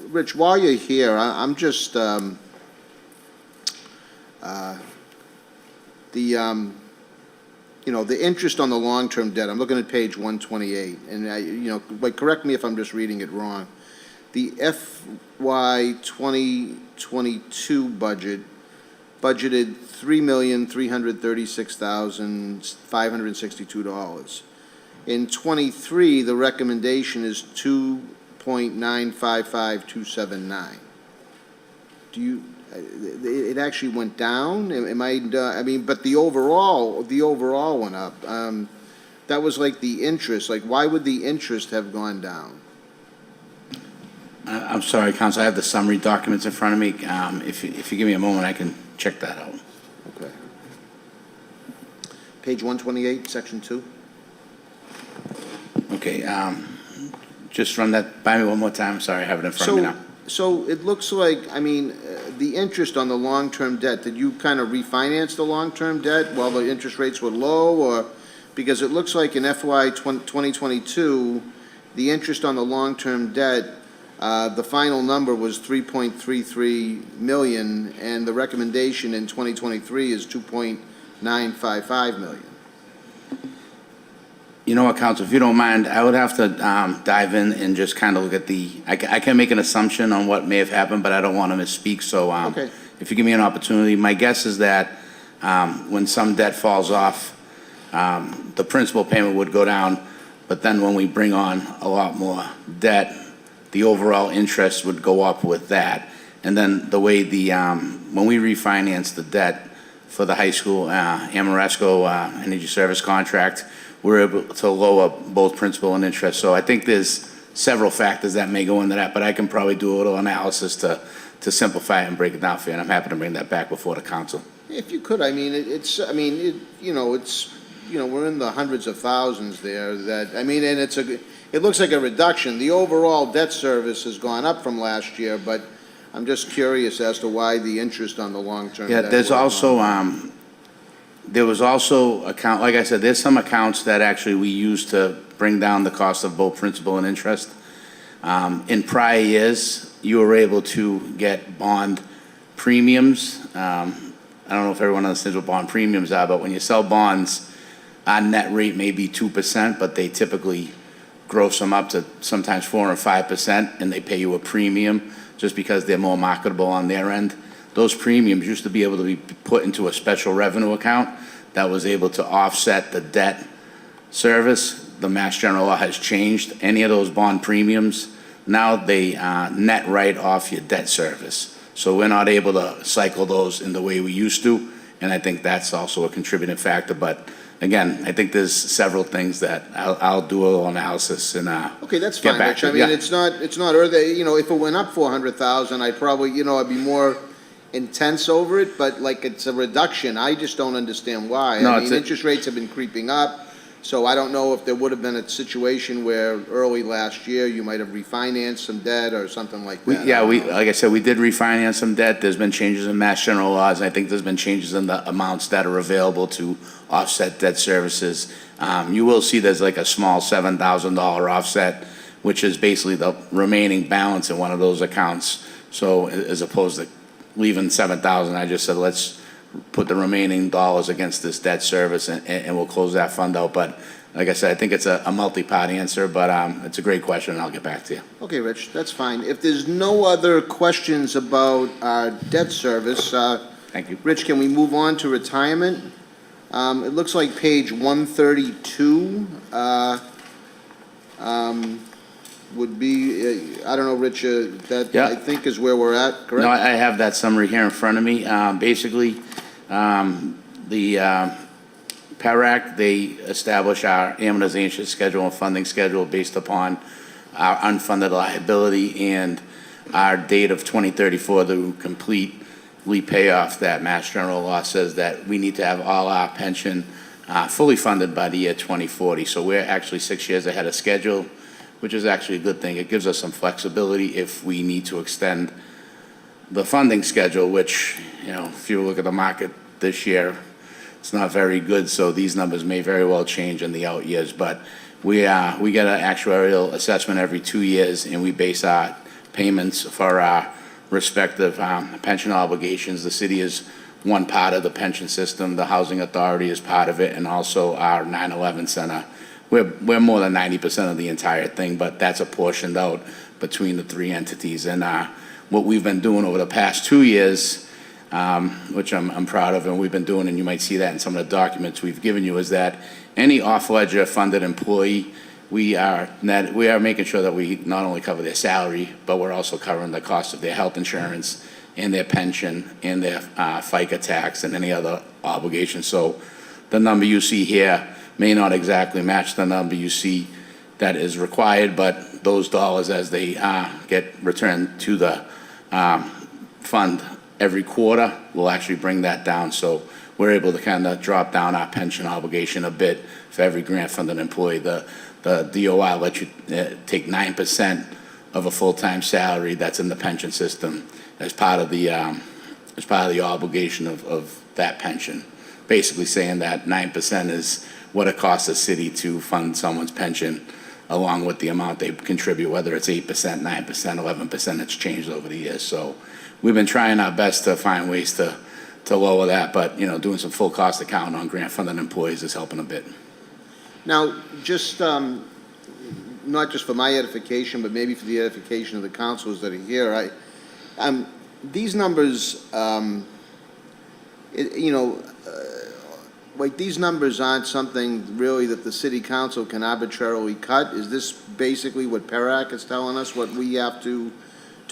Rich, while you're here, I'm just the interest on the long-term debt. I'm looking at page 128, and but correct me if I'm just reading it wrong. The FY 2022 budgeted $3,336,562. In 23, the recommendation is $2,955,279. Do you? It actually went down. Am I? But the overall went up. That was like the interest. Like, why would the interest have gone down? I'm sorry, Council. I have the summary documents in front of me. If you give me a moment, I can check that out. Okay. Page 128, Section 2. Okay. Just run that by me one more time. Sorry, I have it in front of me now. So it looks like, the interest on the long-term debt, did you kind of refinance the long-term debt while the interest rates were low, or, because it looks like in FY 2022, the interest on the long-term debt, the final number was $3.33 million, and the recommendation in 2023 is $2.955 million. You know what, Council, if you don't mind, I would have to dive in and just kind of look at I can make an assumption on what may have happened, but I don't want to misspeak. So Okay. If you give me an opportunity, my guess is that when some debt falls off, the principal payment would go down, but then when we bring on a lot more debt, the overall interest would go up with that. And then the way when we refinance the debt for the high school Amoresco energy service contract, we're able to lower both principal and interest. So I think there's several factors that may go into that, but I can probably do a little analysis to simplify it and break it down for you, and I'm happy to bring that back before the council. If you could, I mean, we're in the hundreds of thousands there that, I mean, and it looks like a reduction. The overall debt service has gone up from last year, but I'm just curious as to why the interest on the long-term Yeah, debt there's went also, up. there was also like I said, there's some accounts that actually we use to bring down the cost of both principal and interest. In prior years, you were able to get bond premiums. I don't know if everyone understands what bond premiums are, but when you sell bonds, our net rate may be 2%, but they typically gross them up to sometimes 4 or 5%, and they pay you a premium just because they're more marketable on their end. Those premiums used to be able to be put into a special revenue account that was able to offset the debt service. The Mass General Law has changed. Any of those bond premiums, now they net right off your debt service. So we're not able to cycle those in the way we used to, and I think that's also a contributing factor. But again, I think there's several things that I'll do a little analysis and Okay, that's get fine, back Rich. to I you. mean, Yeah. it's not, if it went up 400,000, I'd probably, I'd be more intense over it, but like, it's a reduction. I just don't understand why. No, I it's mean, a- interest rates have been creeping up, so I don't know if there would have been a situation where early last year, you might have refinanced some debt or something like that. Like I said, we did refinance some debt. There's been changes in Mass General laws. I think there's been changes in the amounts that are available to offset debt services. You will see there's like a small $7,000 offset, which is basically the remaining balance in one of those accounts. So as opposed to leaving 7,000, I just said, let's put the remaining dollars against this debt service and we'll close that fund out. But like I said, I think it's a multi-part answer, but it's a great question and I'll get back to you. Okay, Rich, that's fine. If there's no other questions about our debt service, Thank you. Rich, can we move on to retirement? It looks like page 132 would be, I don't know, Rich, that Yeah. I think is where we're at, correct? No, I have that summary here in front of me. Basically, the PARAC, they establish our amortization schedule and funding schedule based upon our unfunded liability and our date of 2034 to completely pay off that. Mass General Law says that we need to have all our pension fully funded by the year 2040. So we're actually 6 years ahead of schedule, which is actually a good thing. It gives us some flexibility if we need to extend the funding schedule, which, if you look at the market this year, it's not very good, so these numbers may very well change in the out years. But we get an actuarial assessment every 2 years, and we base our payments for our respective pension obligations. The city is one part of the pension system. The Housing Authority is part of it, and also our 9/11 Center. We're more than 90% of the entire thing, but that's apportioned out between the three entities. And what we've been doing over the past 2 years, which I'm proud of, and we've been doing, and you might see that in some of the documents we've given you, is that any off-ledger funded employee, we are making sure that we not only cover their salary, but we're also covering the cost of their health insurance and their pension and their FICA tax and any other obligations. So the number you see here may not exactly match the number you see that is required, but those dollars, as they get returned to the fund every quarter, will actually bring that down. So we're able to kind of drop down our pension obligation a bit for every grant-funded employee. The DOI lets you take 9% of a full-time salary that's in the pension system as part of the obligation of that pension. Basically saying that 9% is what it costs the city to fund someone's pension, along with the amount they contribute, whether it's 8%, 9%, 11%, it's changed over the years. So we've been trying our best to find ways to lower that, but, doing some full cost accounting on grant-funded employees is helping a bit. Now, just, not just for my edification, but maybe for the edification of the councilors that are here, these numbers, like, these numbers aren't something really that the city council can arbitrarily cut. Is this basically what PERAC is telling us, what we have to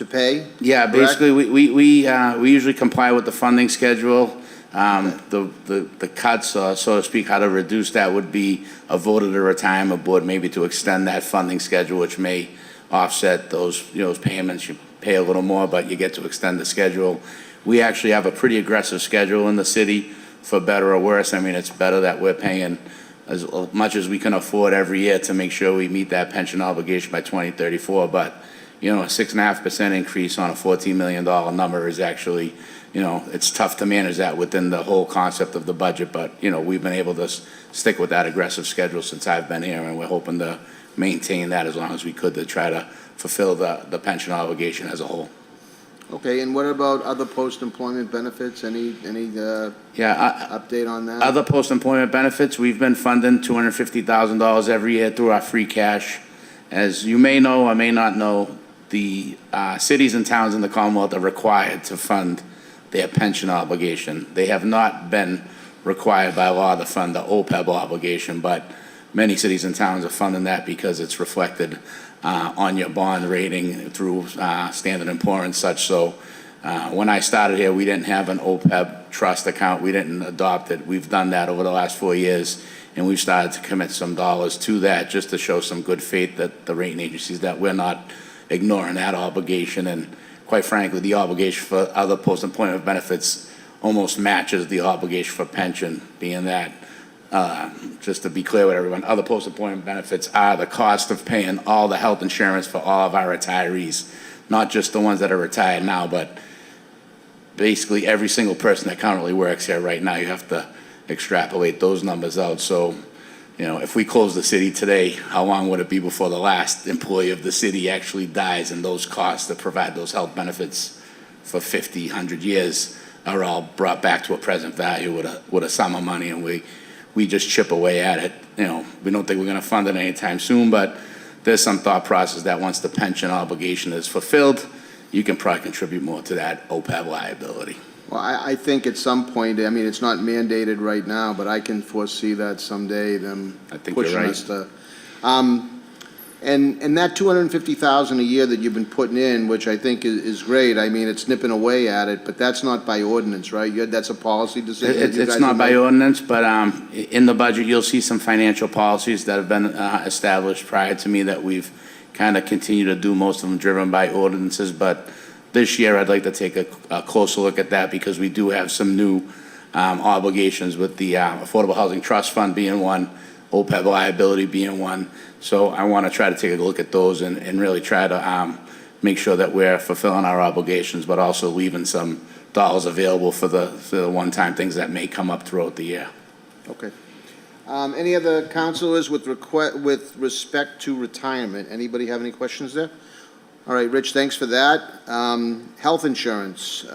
pay? Yeah, correct? basically, we usually comply with the funding schedule. The cuts, so to speak, how to reduce that would be a vote of the retirement board, maybe to extend that funding schedule, which may offset those payments. You pay a little more, but you get to extend the schedule. we actually have a pretty aggressive schedule in the city, for better or worse. I mean, it's better that we're paying as much as we can afford every year to make sure we meet that pension obligation by 2034. But, you know, a 6.5% increase on a $14 million number is actually, you know, it's tough to manage that within the whole concept of the budget. But, you know, we've been able to stick with that aggressive schedule since I've been here, and we're hoping to maintain that as long as we could to try to fulfill the pension obligation as a whole. Okay, and what about other post-employment benefits? Any update on that? Other post-employment benefits, we've been funding $250,000 every year through our free cash. As you may know or may not know, the cities and towns in the Commonwealth are required to fund their pension obligation. They have not been required by law to fund the OPEB obligation, but many cities and towns are funding that because it's reflected on your bond rating through Standard & Poor's and such. So when I started here, we didn't have an OPEB trust account. We didn't adopt it. We've done that over the last 4 years, and we've started to commit some dollars to that just to show some good faith that the rating agencies, that we're not ignoring that obligation. And quite frankly, the obligation for other post-employment benefits almost matches the obligation for pension, being that, just to be clear with everyone, other post-employment benefits are the cost of paying all the health insurance for all of our retirees, not just the ones that are retired now, but basically every single person that currently works here right now. You have to extrapolate those numbers out. So, you know, if we close the city today, how long would it be before the last employee of the city actually dies, and those costs that provide those health benefits for 50, 100 years are all brought back to a present value with a sum of money, and we just chip away at it. You know, we don't think we're gonna fund it anytime soon, but there's some thought process that once the pension obligation is fulfilled, you can probably contribute more to that OPEB liability. Well, I think at some point, I mean, it's not mandated right now, but I can foresee that someday, them I think you're pushing right. us to. And that $250,000 a year that you've been putting in, which I think is great. I mean, it's nipping away at it, but that's not by ordinance, right? That's a policy decision. that you It's guys not have by made? ordinance, but in the budget, you'll see some financial policies that have been established prior to me that we've kind of continued to do, most of them driven by ordinances. But this year, I'd like to take a closer look at that because we do have some new obligations with the Affordable Housing Trust Fund being one, OPEB liability being one. So I want to try to take a look at those and really try to make sure that we're fulfilling our obligations, but also leaving some dollars available for the one-time things that may come up throughout the year. Okay. Any other councilors with respect to retirement? Anybody have any questions there? All right, Rich, thanks for that. Health insurance.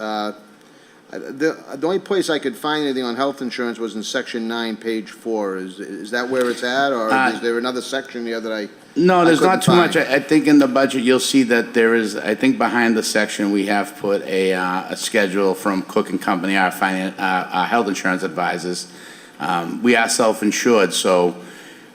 The only place I could find anything on health insurance was in section 9, page 4. Is that where it's at, or is there another section there that I? No, there's not too couldn't much. I think in the budget, you'll see that there is, I think behind the section, we have put a schedule from Cook and Company, our health insurance advisors. We are self-insured, so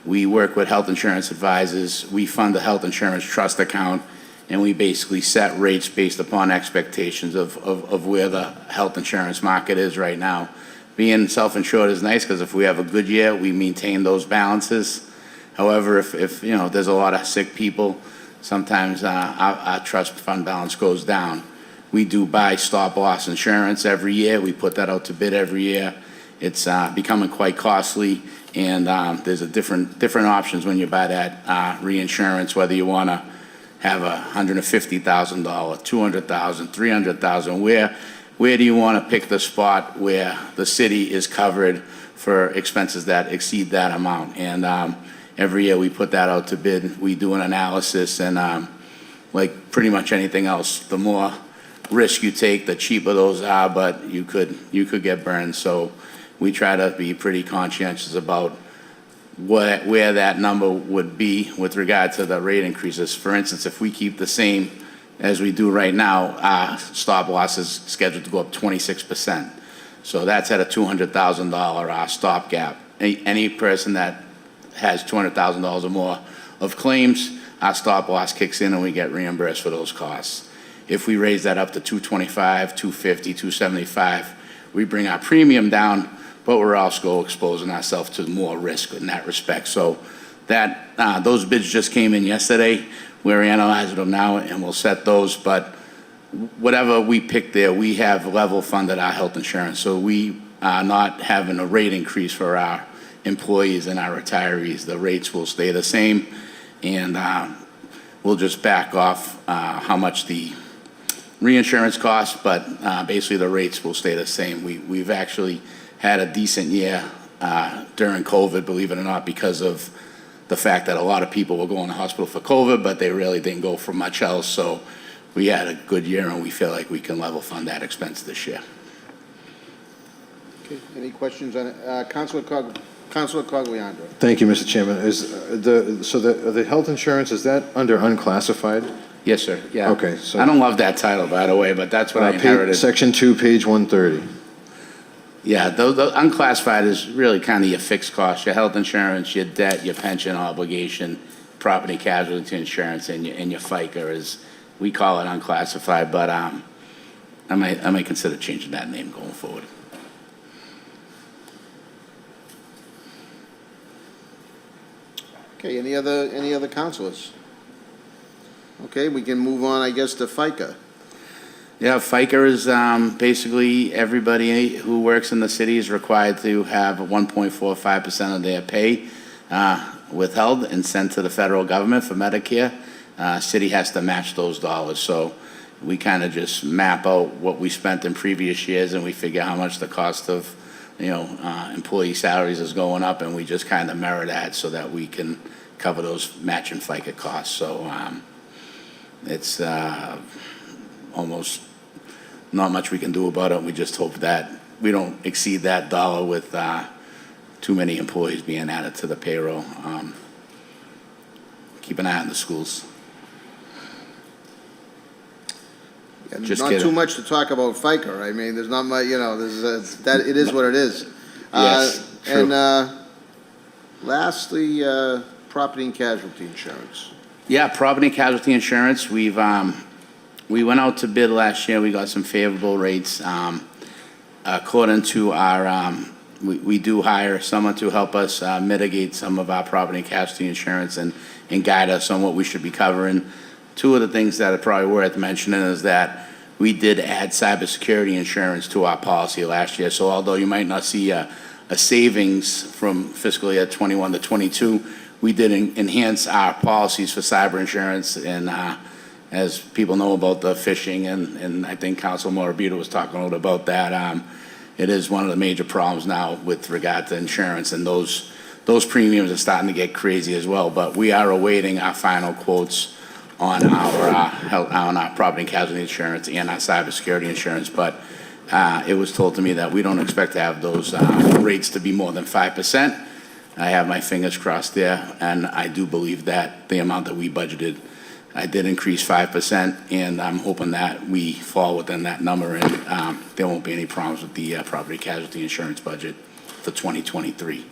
we work with health insurance advisors. We fund a health insurance trust account, and we basically set rates based upon expectations of where the health insurance market is right now. Being self-insured is nice because if we have a good year, we maintain those balances. However, if you know, there's a lot of sick people, sometimes our trust fund balance goes down. We do buy stop-loss insurance every year. We put that out to bid every year. It's becoming quite costly, and there's different options when you buy that reinsurance, whether you want to have $150,000, $200,000, $300,000. Where do you want to pick the spot where the city is covered for expenses that exceed that amount? And every year we put that out to bid. We do an analysis, and like pretty much anything else, the more risk you take, the cheaper those are, but you could get burned. So we try to be pretty conscientious about where that number would be with regard to the rate increases. For instance, if we keep the same as we do right now, our stop loss is scheduled to go up 26%. So that's at a $200,000 stop gap. Any person that has $200,000 or more of claims, our stop loss kicks in and we get reimbursed for those costs. If we raise that up to $225,000, $250,000, $275,000, we bring our premium down, but we're also exposing ourselves to more risk in that respect. So that those bids just came in yesterday. We're analyzing them now, and we'll set those. But whatever we pick there, we have level funded our health insurance. So we are not having a rate increase for our employees and our retirees. The rates will stay the same, and we'll just back off how much the reinsurance costs, but basically the rates will stay the same. We've actually had a decent year during COVID, believe it or not, because of the fact that a lot of people were going to hospital for COVID, but they really didn't go for much else. So we had a good year, and we feel like we can level fund that expense this year. Okay, any questions on it? Councilor Cogliandro. Thank you, Mr. Chairman. The health insurance, is that under unclassified? Yes, sir. Yeah. Okay, so- I don't love that title, by the way, but that's what I inherited. Section 2, page 130. Yeah, the unclassified is really kind of your fixed costs, your health insurance, your debt, your pension obligation, property casualty insurance, and your Fica is, we call it unclassified, but I might consider changing that name going forward. Okay, any other councilors? Okay, we can move on, I guess, to FICA. Yeah, FICA is basically everybody who works in the city is required to have 1.45% of their pay withheld and sent to the federal government for Medicare. City has to match those dollars. So we kind of just map out what we spent in previous years, and we figure how much the cost of employee salaries is going up, and we just kind of mirror that so that we can cover those matching FICA costs. So it's almost not much we can do about it. We just hope that we don't exceed that dollar with too many employees being added to the payroll. Keep an eye on the schools. Just Not kidding. too much to talk about FICA. I mean, there's not much, that it is what it is. Yes, true. And lastly, property and casualty insurance. Yeah, property and casualty insurance, we went out to bid last year. We got some favorable rates. According to our, we do hire someone to help us mitigate some of our property and casualty insurance and guide us on what we should be covering. Two of the things that are probably worth mentioning is that we did add cybersecurity insurance to our policy last year. So although you might not see a savings from fiscal year 21 to 22, we did enhance our policies for cyber insurance. And as people know about the phishing, and I think Council Morabito was talking a little about that, it is one of the major problems now with regard to insurance, and those premiums are starting to get crazy as well. But we are awaiting our final quotes on our property and casualty insurance and our cybersecurity insurance. But it was told to me that we don't expect to have those rates to be more than 5%. I have my fingers crossed there, and I do believe that the amount that we budgeted, I did increase 5%, and I'm hoping that we fall within that number, and there won't be any problems with the property casualty insurance budget for 2023.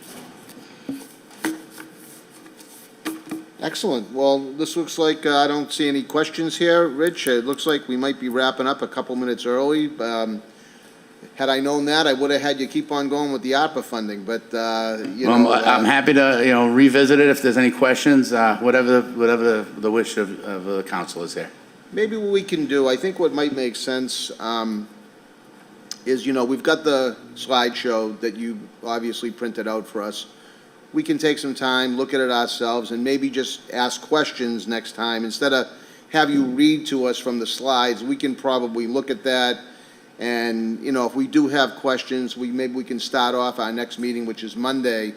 Excellent. Well, this looks like I don't see any questions here. Rich, it looks like we might be wrapping up a couple minutes early. Had I known that, I would have had you keep on going with the ARPA funding, but, I'm happy to, revisit it if there's any questions, whatever the wish of the council is there. maybe what we can do, I think what might make sense is, we've got the slideshow that you obviously printed out for us. We can take some time, look at it ourselves, and maybe just ask questions next time. Instead of have you read to us from the slides, we can probably look at that. And, if we do have questions, maybe we can start off our next meeting, which is Monday.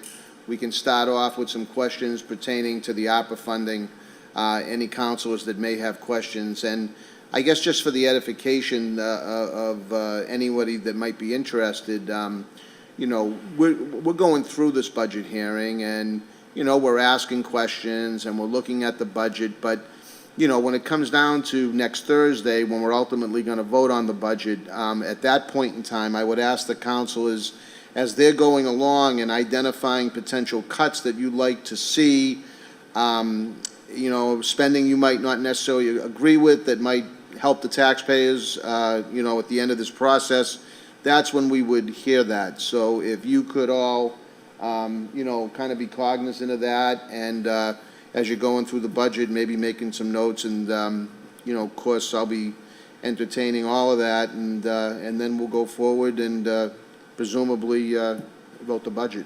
We can start off with some questions pertaining to the ARPA funding, any councilors that may have questions. And I guess just for the edification of anybody that might be interested, we're going through this budget hearing, and, we're asking questions and we're looking at the budget. But, when it comes down to next Thursday, when we're ultimately going to vote on the budget, at that point in time, I would ask the councilors, as they're going along and identifying potential cuts that you'd like to see, spending you might not necessarily agree with, that might help the taxpayers, at the end of this process, that's when we would hear that. So if you could all, kind of be cognizant of that, and as you're going through the budget, maybe making some notes, and, of course, I'll be entertaining all of that, and then we'll go forward and presumably vote the budget.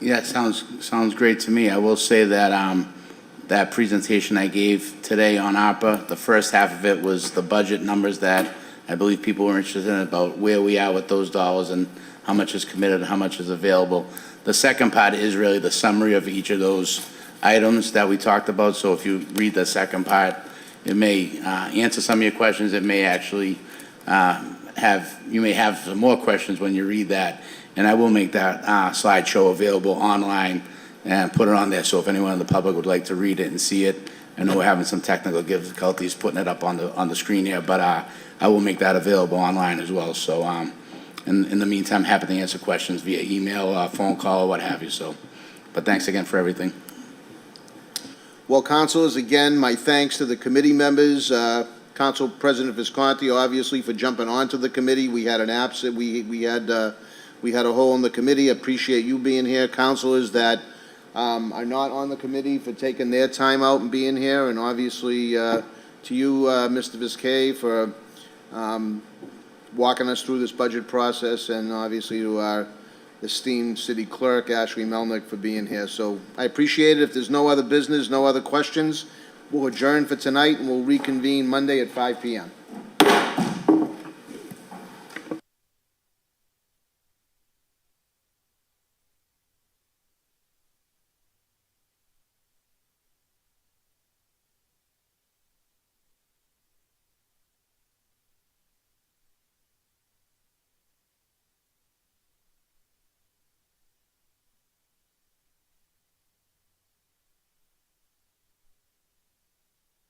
Yeah, it sounds great to me. I will say that that presentation I gave today on ARPA, the first half of it was the budget numbers that I believe people were interested in, about where we are with those dollars and how much is committed and how much is available. The second part is really the summary of each of those items that we talked about. So if you read the second part, it may answer some of your questions. It may actually you may have some more questions when you read that. And I will make that slideshow available online and put it on there. So if anyone in the public would like to read it and see it, I know we're having some technical difficulties putting it up on the screen here, but I will make that available online as well. So in the meantime, happy to answer questions via email, phone call, or what have you. So, but thanks again for everything. Well, councilors, again, my thanks to the committee members, Council President Visconti, obviously, for jumping onto the committee. We had an absent, we had a hole in the committee. Appreciate you being here. Councilors that are not on the committee for taking their time out and being here, and obviously to you, Mr. Viscay, for walking us through this budget process, and obviously to our esteemed city clerk, Ashley Melnick, for being here. So I appreciate it. If there's no other business, no other questions, we'll adjourn for tonight, and we'll reconvene Monday at 5 p.m.